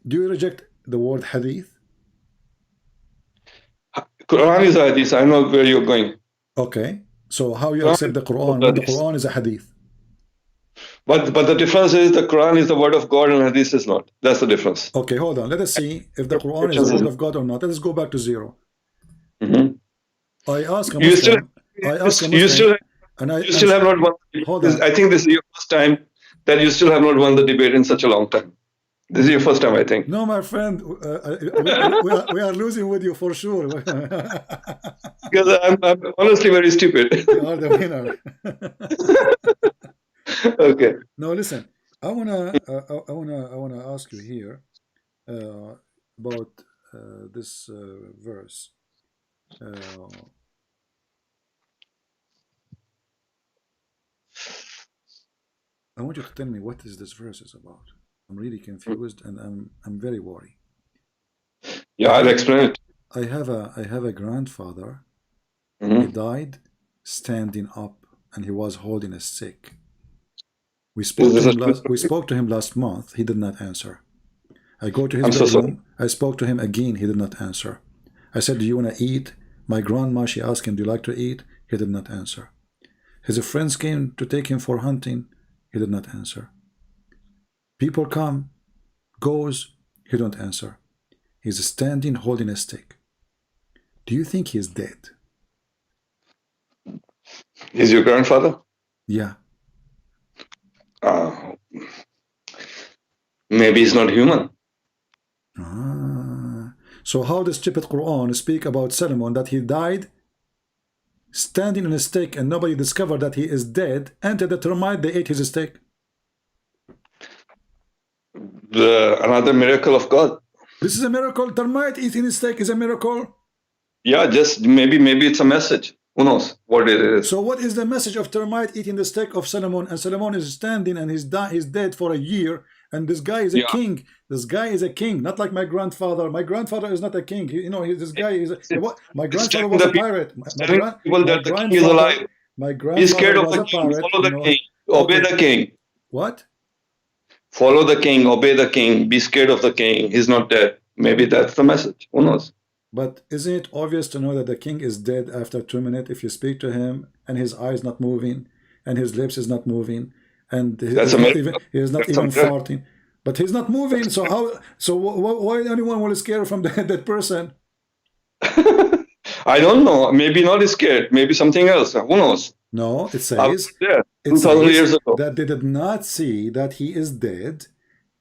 do you reject the word hadith? Quran is a hadith. I know where you're going. Okay. So, how you Quran accept the is Quran the when the hadith. Quran is a hadith? But the difference is the Quran is the word of God and hadith is not. That's the difference. Okay, hold on. Let us see if the Quran is the Difference is word of God or not. Let us go back to zero. Mhm. I ask a You still Muslim. I ask a you Muslim, still and I you and still have not won. hold on. I think this is your first time that you still have not won the debate in such a long time. This is your first time, I think. No, my friend, we are losing with you for sure. Because I'm honestly very stupid. You are the winner. Okay. No, listen. I wanna ask you here about this verse. Uh, I want you to tell me what is this verse is about. I'm really confused and I'm very worried. Yeah, I'll explain it. I have a grandfather. He Mhm. died standing up and he was holding a stick. We Is spoke to this a him true last we story? spoke to him last month. He did not answer. I go to his I'm so sorry. bedroom. I spoke to him again. He did not answer. I said, "Do you want to eat?" My grandma, she asked him, "Do you like to eat?" He did not answer. His friends came to take him for hunting. He did not answer. People come, goes. He don't answer. He's standing holding a stick. Do you think he's dead? He's your grandfather? Yeah. Uh, Maybe he's not human. So how does stupid Quran speak about Solomon that he died standing on a stick and nobody discovered that he is dead until the termite they ate his stick? Another miracle of God. This is a miracle. Termite eating his steak is a miracle. Yeah, just maybe it's a message. Who knows what it is? So what is the message of termite eating the steak of Solomon? And Solomon is standing and he's dead for a year. And this guy is a Yeah. king. This guy is a king, not like my grandfather. My grandfather is not a king. This guy is. My grandfather was a pirate. People My that the king is grandfather. alive. My Be scared grandfather of was the a king. pirate. Follow the king. Obey Okay. the king. What? Follow the king. Obey the king. Be scared of the king. He's not dead. Maybe that's the message. Who knows? But isn't it obvious to know that the king is dead after 2 minutes if you speak to him and his eyes not moving and his lips is not moving and That's a miracle. he is not That's a even miracle. farting, but he's not moving. So how? So why anyone will scare from that person? I don't know. Maybe not scared. Maybe something else. Who knows? No, it I was says there it 2,000 says years ago. that they did not see that he is dead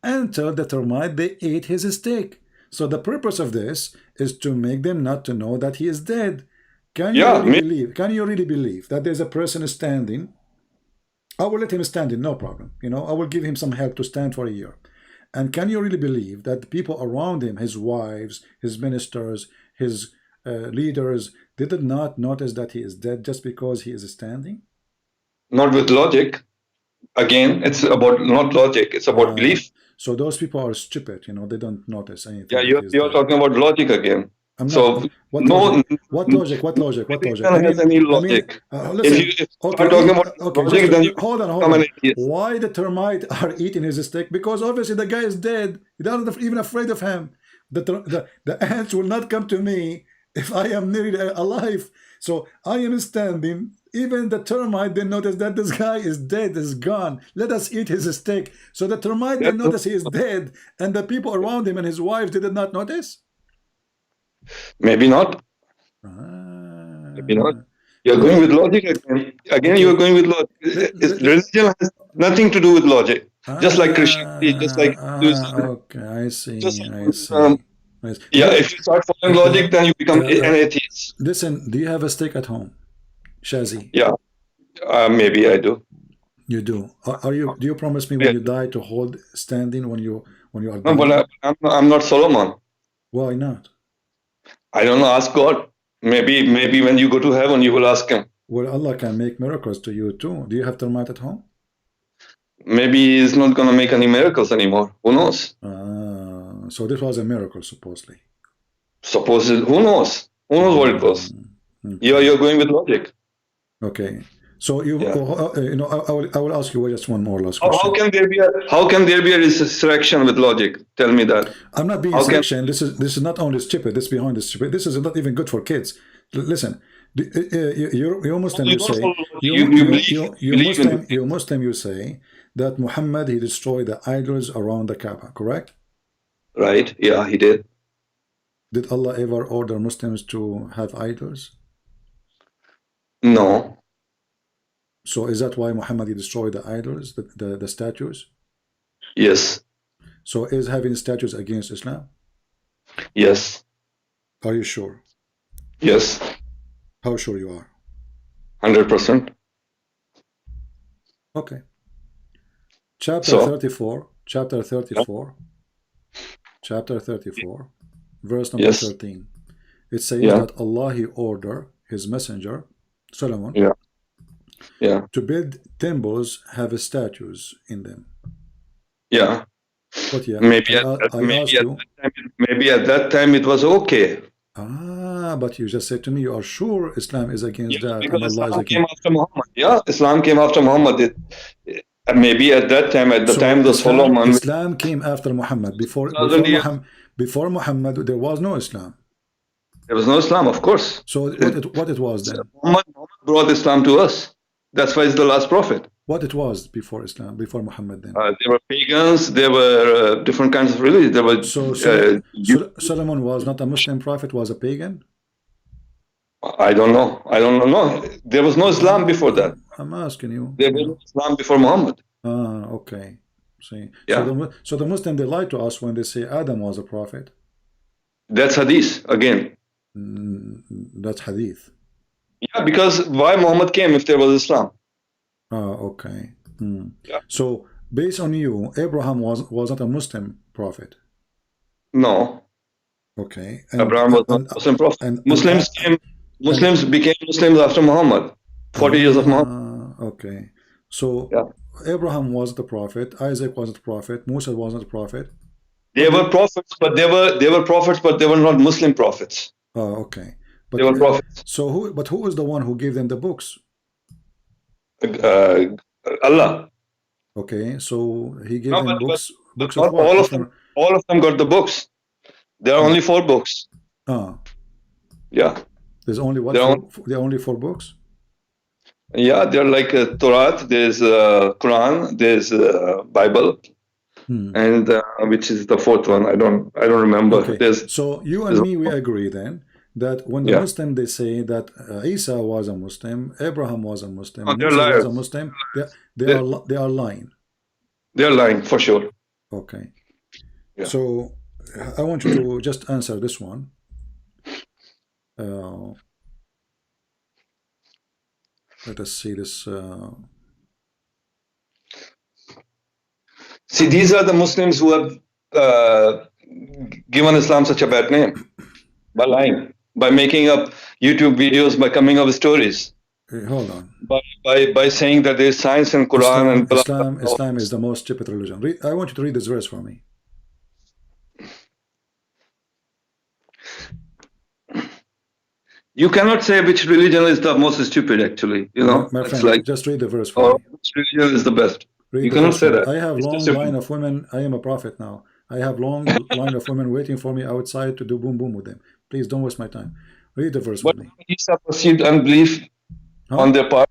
until the termite they ate his steak. So the purpose of this is to make them not to know that he is dead. Can you Yeah, really believe? Can you really believe that there's a person standing? I will let him stand in, no problem. I will give him some help to stand for a year. And can you really believe that the people around him, his wives, his ministers, his leaders, they did not notice that he is dead just because he is standing? not with logic. Again, it's about not logic. It's about belief. So those people are stupid. They don't notice Yeah, anything that he is you're dead. talking about logic again. I'm not. So What no, logic? What logic? What logic? What logic? religion has any logic. Listen. If you Okay. start talking about Okay. logic, then you Hold become on. an atheist. Why the termite are eating his steak? Because obviously the guy is dead. They're not even afraid of him. The ants will not come to me if I am nearly alive. So I am standing. Even the termite, they notice that this guy is dead, is gone. Let us eat his steak. So the termite, they notice he is dead, and the people around him and his wife, they did not notice? Maybe not. Maybe not. You're going with logic again. Again, Okay. you're going with logic. Religion has nothing to do with logic. Just like Christianity, just like okay, I see. yeah, if you start following logic, then you become an atheist. Listen, do you have a steak at home, Shazi? Yeah, maybe I do. You do. Do you promise me when you die to hold standing when you are No, dying? but I'm not Solomon. Why not? I don't know. Ask God. Maybe when you go to heaven, you will ask Him. Well, Allah can make miracles to you too. Do you have termite at home? Maybe He's not going to make any miracles anymore. Who knows? So this was a miracle, supposedly. Suppose who knows? Who knows what it was? Okay. You're going with logic. Okay. So you know, I will ask you just one more last How question. how can there be a resurrection with logic? Tell me that. I'm not being resurrection. This is not only stupid. This behind the stupid. This is not even good for kids. Listen, you Muslim, you say you Muslim, you say that Muhammad, he destroyed the idols around the Kaaba, correct? Right. Yeah, he did. Did Allah ever order Muslims to have idols? No. So is that why Muhammad, he destroyed the idols, the statues? Yes. So is having statues against Islam? Yes. Are you sure? Yes. How sure you are? 100%. Okay. Chapter 34, verse number 13. It says that Allah, he ordered his messenger, Solomon, to build temples, have statues in them. Yeah. But yeah, maybe at that time it was okay. But you just said to me, you are sure Islam is against that, because and Allah Islam is came against. after Muhammad. Yeah, Islam came after Muhammad. Maybe at that time, at the time the Solomon. Islam came after Muhammad. Before Muhammad, there was no Islam. There was no Islam, of course. So what it was then? Muhammad brought Islam to us. That's why he's the last prophet. What it was before Islam, before Muhammad then? There were pagans, there were different kinds of religion. There were, Solomon was not a Muslim prophet, was a pagan? I don't know. No, there was no Islam before that. I'm asking you. There was no Islam before Muhammad. Okay. See. Yeah. So the Muslim, they lie to us when they say Adam was a prophet. That's hadith again. That's hadith. Yeah, because why Muhammad came if there was Islam? Okay. Yeah. So based on you, Abraham was not a Muslim prophet. No. Okay. Abraham was not a Muslim prophet. Muslims became Muslims after Muhammad. 40 years of Muhammad. Okay. So Abraham was the prophet. Isaac wasn't a prophet. Musa wasn't a prophet. They were prophets, but they were not Muslim prophets. Okay. But they were prophets. So who is the one who gave them the books? Allah. Okay, so he gave them books. Books of what? All of them got the books. There are only 4 books. Yeah. There's only what? There are only 4 books. Yeah, they're like Torah. There's Quran. There's Bible. And which is the 4th one? I don't remember. Okay. So you and me, we agree then that when the Muslim, they say that Isa was a Muslim, Abraham was a Muslim, Moses was a Muslim, they are lying. They are lying for sure. Okay. Yeah. So I want you to just answer this one. Let us see this. See, these are the Muslims who have given Islam such a bad name by lying, by making up YouTube videos, by coming up with stories. Hey, hold on. By saying that there is science in Quran Islam is the most stupid religion. I want you to read this verse for me. You cannot say which religion is the most stupid, actually. You know, my friend, just read the verse for me. Which religion is the best? You cannot say that. I have long line of women. I am a prophet now. I have long line of women waiting for me outside to do boom boom with them. Please don't waste my time. Read the verse with me. Isa perceived unbelief on their part.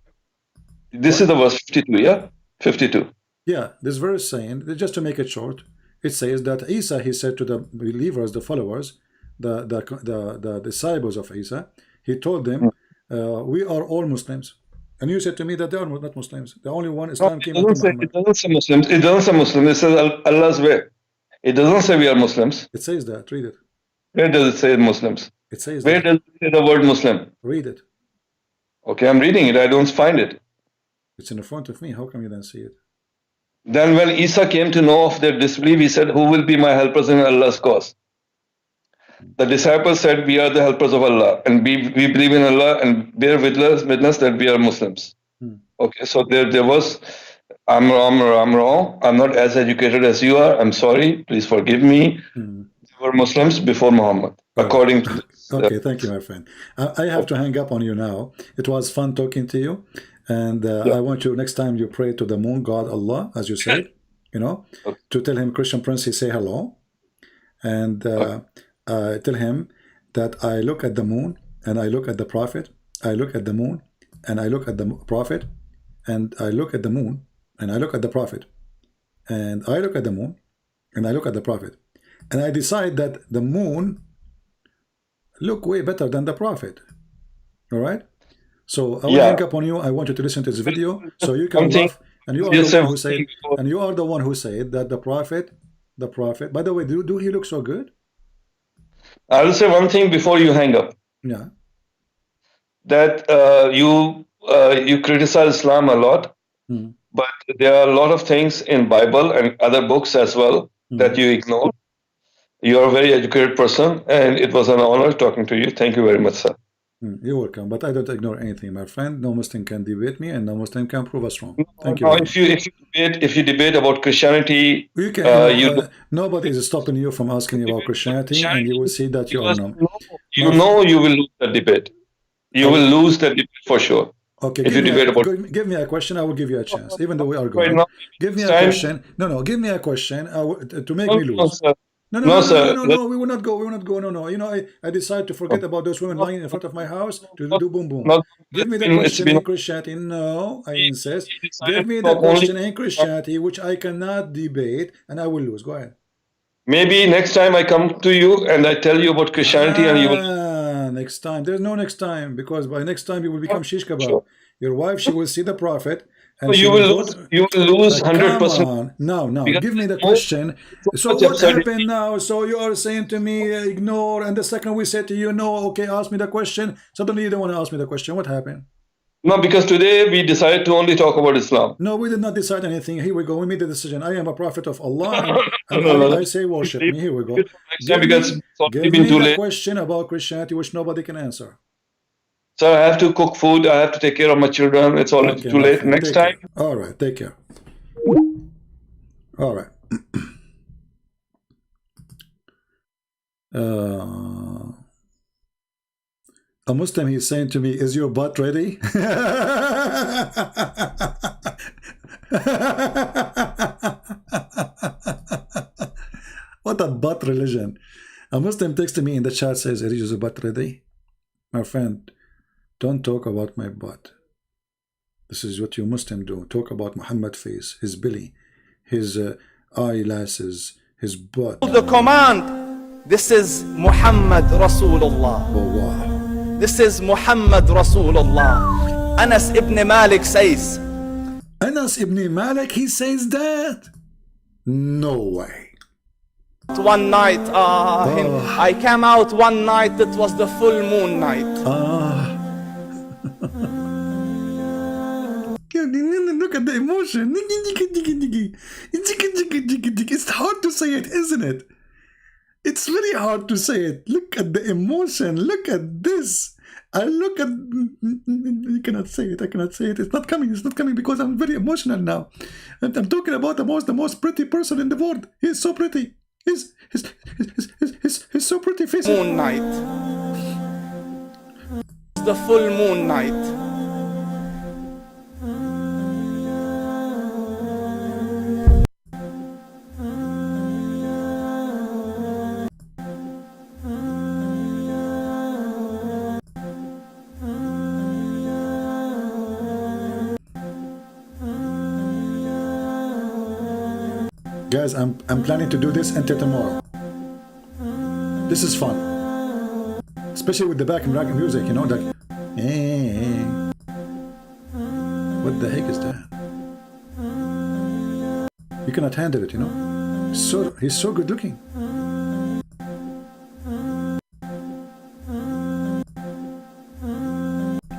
This is the verse 52, yeah? 52. Yeah, this verse saying, just to make it short, it says that Isa, he said to the believers, the followers, the disciples of Isa, he told them, we are all Muslims. And you said to me that they are not Muslims. The only one Islam came after Muhammad. It doesn't say Muslims. It doesn't say Muslims. It says Allah's way. It doesn't say we are Muslims. It says that. Read it. Where does it say Muslims? It says Where does it say the word Muslim? Read it. Okay, I'm reading it. I don't find it. It's in front of me. How come you don't see it? Then when Isa came to know of their disbelief, he said, who will be my helpers in Allah's cause? The disciples said, "We are the helpers of Allah, and we believe in Allah, and bear witness that we are Muslims." Okay, so there was, I'm wrong. I'm not as educated as you are. I'm sorry. Please forgive me. They were Muslims before Muhammad, according to this. Okay, thank you, my friend. I have to hang up on you now. It was fun talking to you, and I want you next time you pray to the moon god Allah, as you said, you know, to tell him Christian Prince, he say hello, and tell him that I look at the moon and I look at the prophet. I look at the moon and I look at the prophet, and I look at the moon and I look at the prophet, and I look at the moon and I look at the prophet, and I decide that the moon look way better than the prophet. All right, so I will hang up on you. I want you to listen to this video so you can laugh, and you are the one who said, and you are the one who said that the prophet, by the way, do he look so good? I'll say one thing before you hang up. Yeah, that you criticize Islam a lot, but there are a lot of things in Bible and other books as well that you ignore. You are a very educated person, and it was an honor talking to you. Thank you very much, sir. You're welcome, but I don't ignore anything, my friend. No Muslim can debate me, and no Muslim can prove us wrong. Thank you. If you debate about Christianity, you can. Nobody is stopping you from asking about Christianity, and you will see that you are no. You will lose the debate. You will lose the debate for sure. Okay, give me a question. I will give you a chance, even though we are going. Give me a question. No, give me a question to make me lose. No, we will not go. We will not go. No. You know, I decided to forget about those women lying in front of my house to do boom boom. Give me the question in Christianity. No, I insist. Give me the question in Christianity, which I cannot debate, and I will lose. Go ahead. Maybe next time I come to you and I tell you about Christianity, and you will. Next time. There's no next time, because by next time you will become shish kebab. Your wife, she will see the prophet. And you will lose 100%. No. Give me the question. So what happened now? So you are saying to me, ignore, and the second we said to you, no, okay, ask me the question. Suddenly you don't want to ask me the question. What happened? No, because today we decided to only talk about Islam. No, we did not decide anything. Here we go. We made the decision. I am a prophet of Allah, and I say worship me. Here we go. Give me the question about Christianity, which nobody can answer. So I have to cook food. I have to take care of my children. It's already too late. Next time. All right. Take care. All right. A Muslim, he's saying to me, is your butt ready? What a butt religion. A Muslim texted me in the chat, says, is your butt ready? My friend, don't talk about my butt. This is what you Muslim do. Talk about Muhammad's face, his belly, his eyelashes, his butt. The command, this is Muhammad Rasulullah. Oh, wow. This is Muhammad Rasulullah. Anas ibn Malik says. Anas ibn Malik, he says that? No way. One night, I came out one night, it was the full moon night. Look at the emotion. It's hard to say it, isn't it? It's very hard to say it. Look at the emotion. Look at this. I look at... You cannot say it. I cannot say it. It's not coming. It's not coming because I'm very emotional now. And I'm talking about the most pretty person in the world. He's so pretty. He's so pretty face. Moon night. The full moon night. Guys, I'm planning to do this until tomorrow. This is fun, especially with the background music. You know, like, hey. What the heck is that? You cannot handle it. You know, he's so good looking.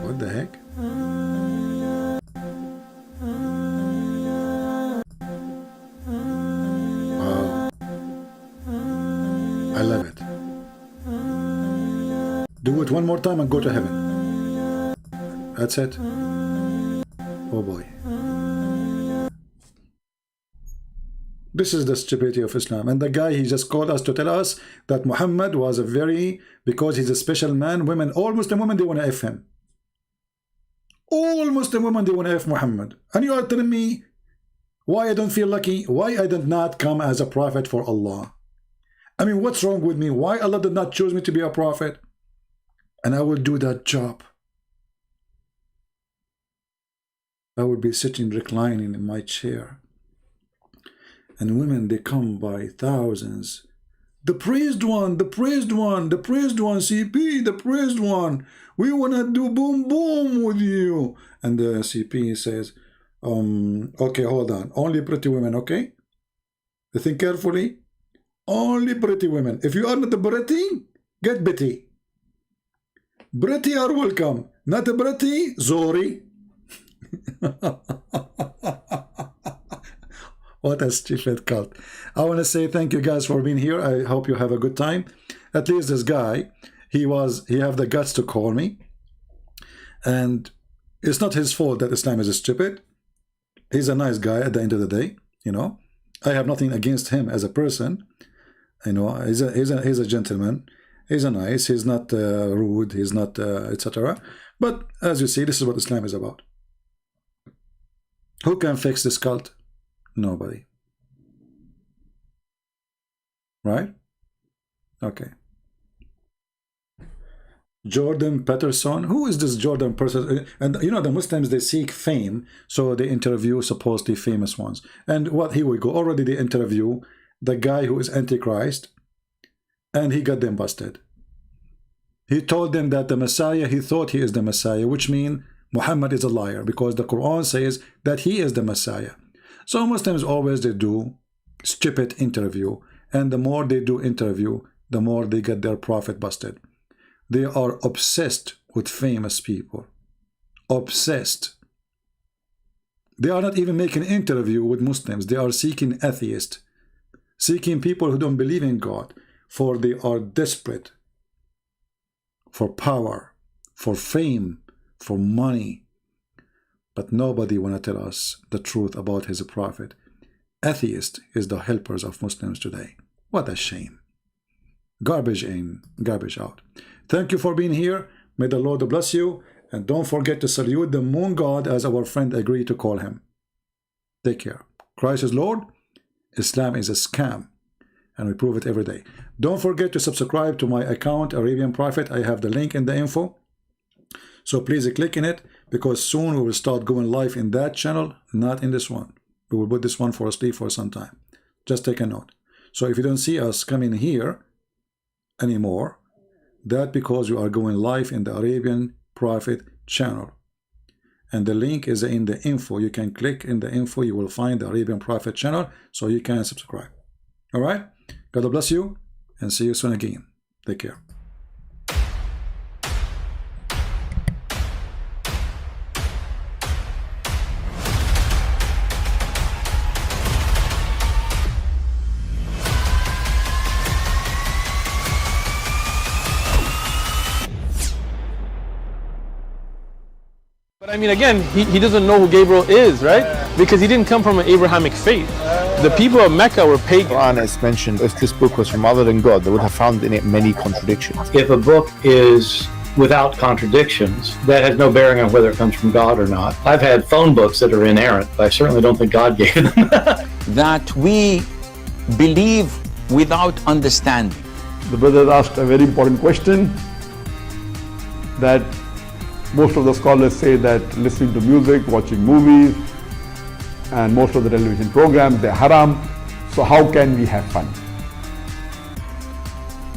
What the heck? I love it. do it one more time and go to heaven. That's it. Oh boy. This is the stupidity of Islam. And the guy, he just called us to tell us that Muhammad was a very, because he's a special man, women, all Muslim women, they want to F him. All Muslim women, they want to F Muhammad. And you are telling me why I don't feel lucky? Why I did not come as a prophet for Allah? I mean, what's wrong with me? Why Allah did not choose me to be a prophet? And I will do that job. I will be sitting reclining in my chair. And women, they come by thousands. The praised one, the praised one, the praised one, CP, the praised one. We want to do boom boom with you. And the CP says, okay, hold on. Only pretty women, okay? Listen carefully. Only pretty women. If you are not a pretty, get Betty. Pretty are welcome. Not a pretty, Zori. What a stupid cult. I want to say thank you guys for being here. I hope you have a good time. At least this guy, he have the guts to call me. And it's not his fault that Islam is stupid. He's a nice guy at the end of the day, you know. I have nothing against him as a person. You know, he's a gentleman. He's a nice, he's not rude, he's not etc. But as you see, this is what Islam is about. Who can fix this cult? Nobody. Right? Okay. Jordan Peterson. Who is this Jordan person? And you know, the Muslims, they seek fame, so they interview supposedly famous ones. And what, here we go. Already they interview the guy who is Antichrist, and he got them busted. He told them that the Messiah, he thought he is the Messiah, which means Muhammad is a liar, because the Quran says that he is the Messiah. So Muslims always, they do stupid interview, and the more they do interview, the more they get their prophet busted. They are obsessed with famous people. Obsessed. They are not even making interview with Muslims. They are seeking atheists, seeking people who don't believe in God, for they are desperate for power, for fame, for money. But nobody want to tell us the truth about his prophet. Atheist is the helpers of Muslims today. What a shame. Garbage in, garbage out. Thank you for being here. May the Lord bless you. And don't forget to salute the moon god as our friend agreed to call him. Take care. Christ is Lord. Islam is a scam. And we prove it every day. Don't forget to subscribe to my account, Arabian Prophet. I have the link in the info. So please click in it, because soon we will start going live in that channel, not in this one. We will put this one for asleep for some time. Just take a note. So if you don't see us coming here anymore, that's because we are going live in the Arabian Prophet channel. And the link is in the info. You can click in the info. You will find the Arabian Prophet channel, so you can subscribe. All right? God bless you, and see you soon again. Take care. But I mean, again, he doesn't know who Gabriel is, right? Because he didn't come from an Abrahamic faith. The people of Mecca were pagan. Quran has mentioned if this book was from other than God, they would have found in it many contradictions. If a book is without contradictions, that has no bearing on whether it comes from God or not. I've had phone books that are inerrant, but I certainly don't think God gave them. That we believe without understanding. The brother asked a very important question, that most of the scholars say that listening to music, watching movies, and most of the television programs, they're haram. So how can we have fun?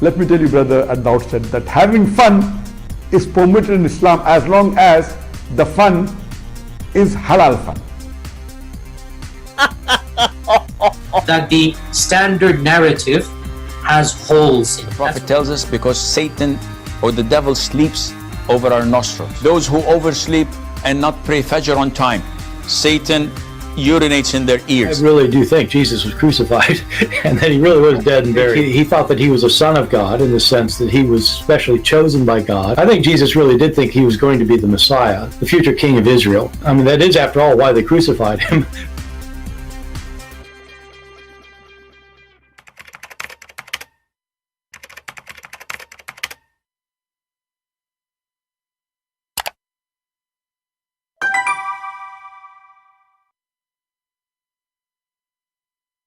Let me tell you, brother, at the outset, that having fun is permitted in Islam as long as the fun is halal fun. That the standard narrative has holes in it. The Prophet tells us because Satan or the devil sleeps over our nostrils. Those who oversleep and not pray Fajr on time, Satan urinates in their I ears. really do think Jesus was crucified and that he really was dead and buried. He thought that he was a son of God in the sense that he was specially chosen by God. I think Jesus really did think he was going to be the Messiah, the future king of Israel. I mean, that is, after all, why they crucified him,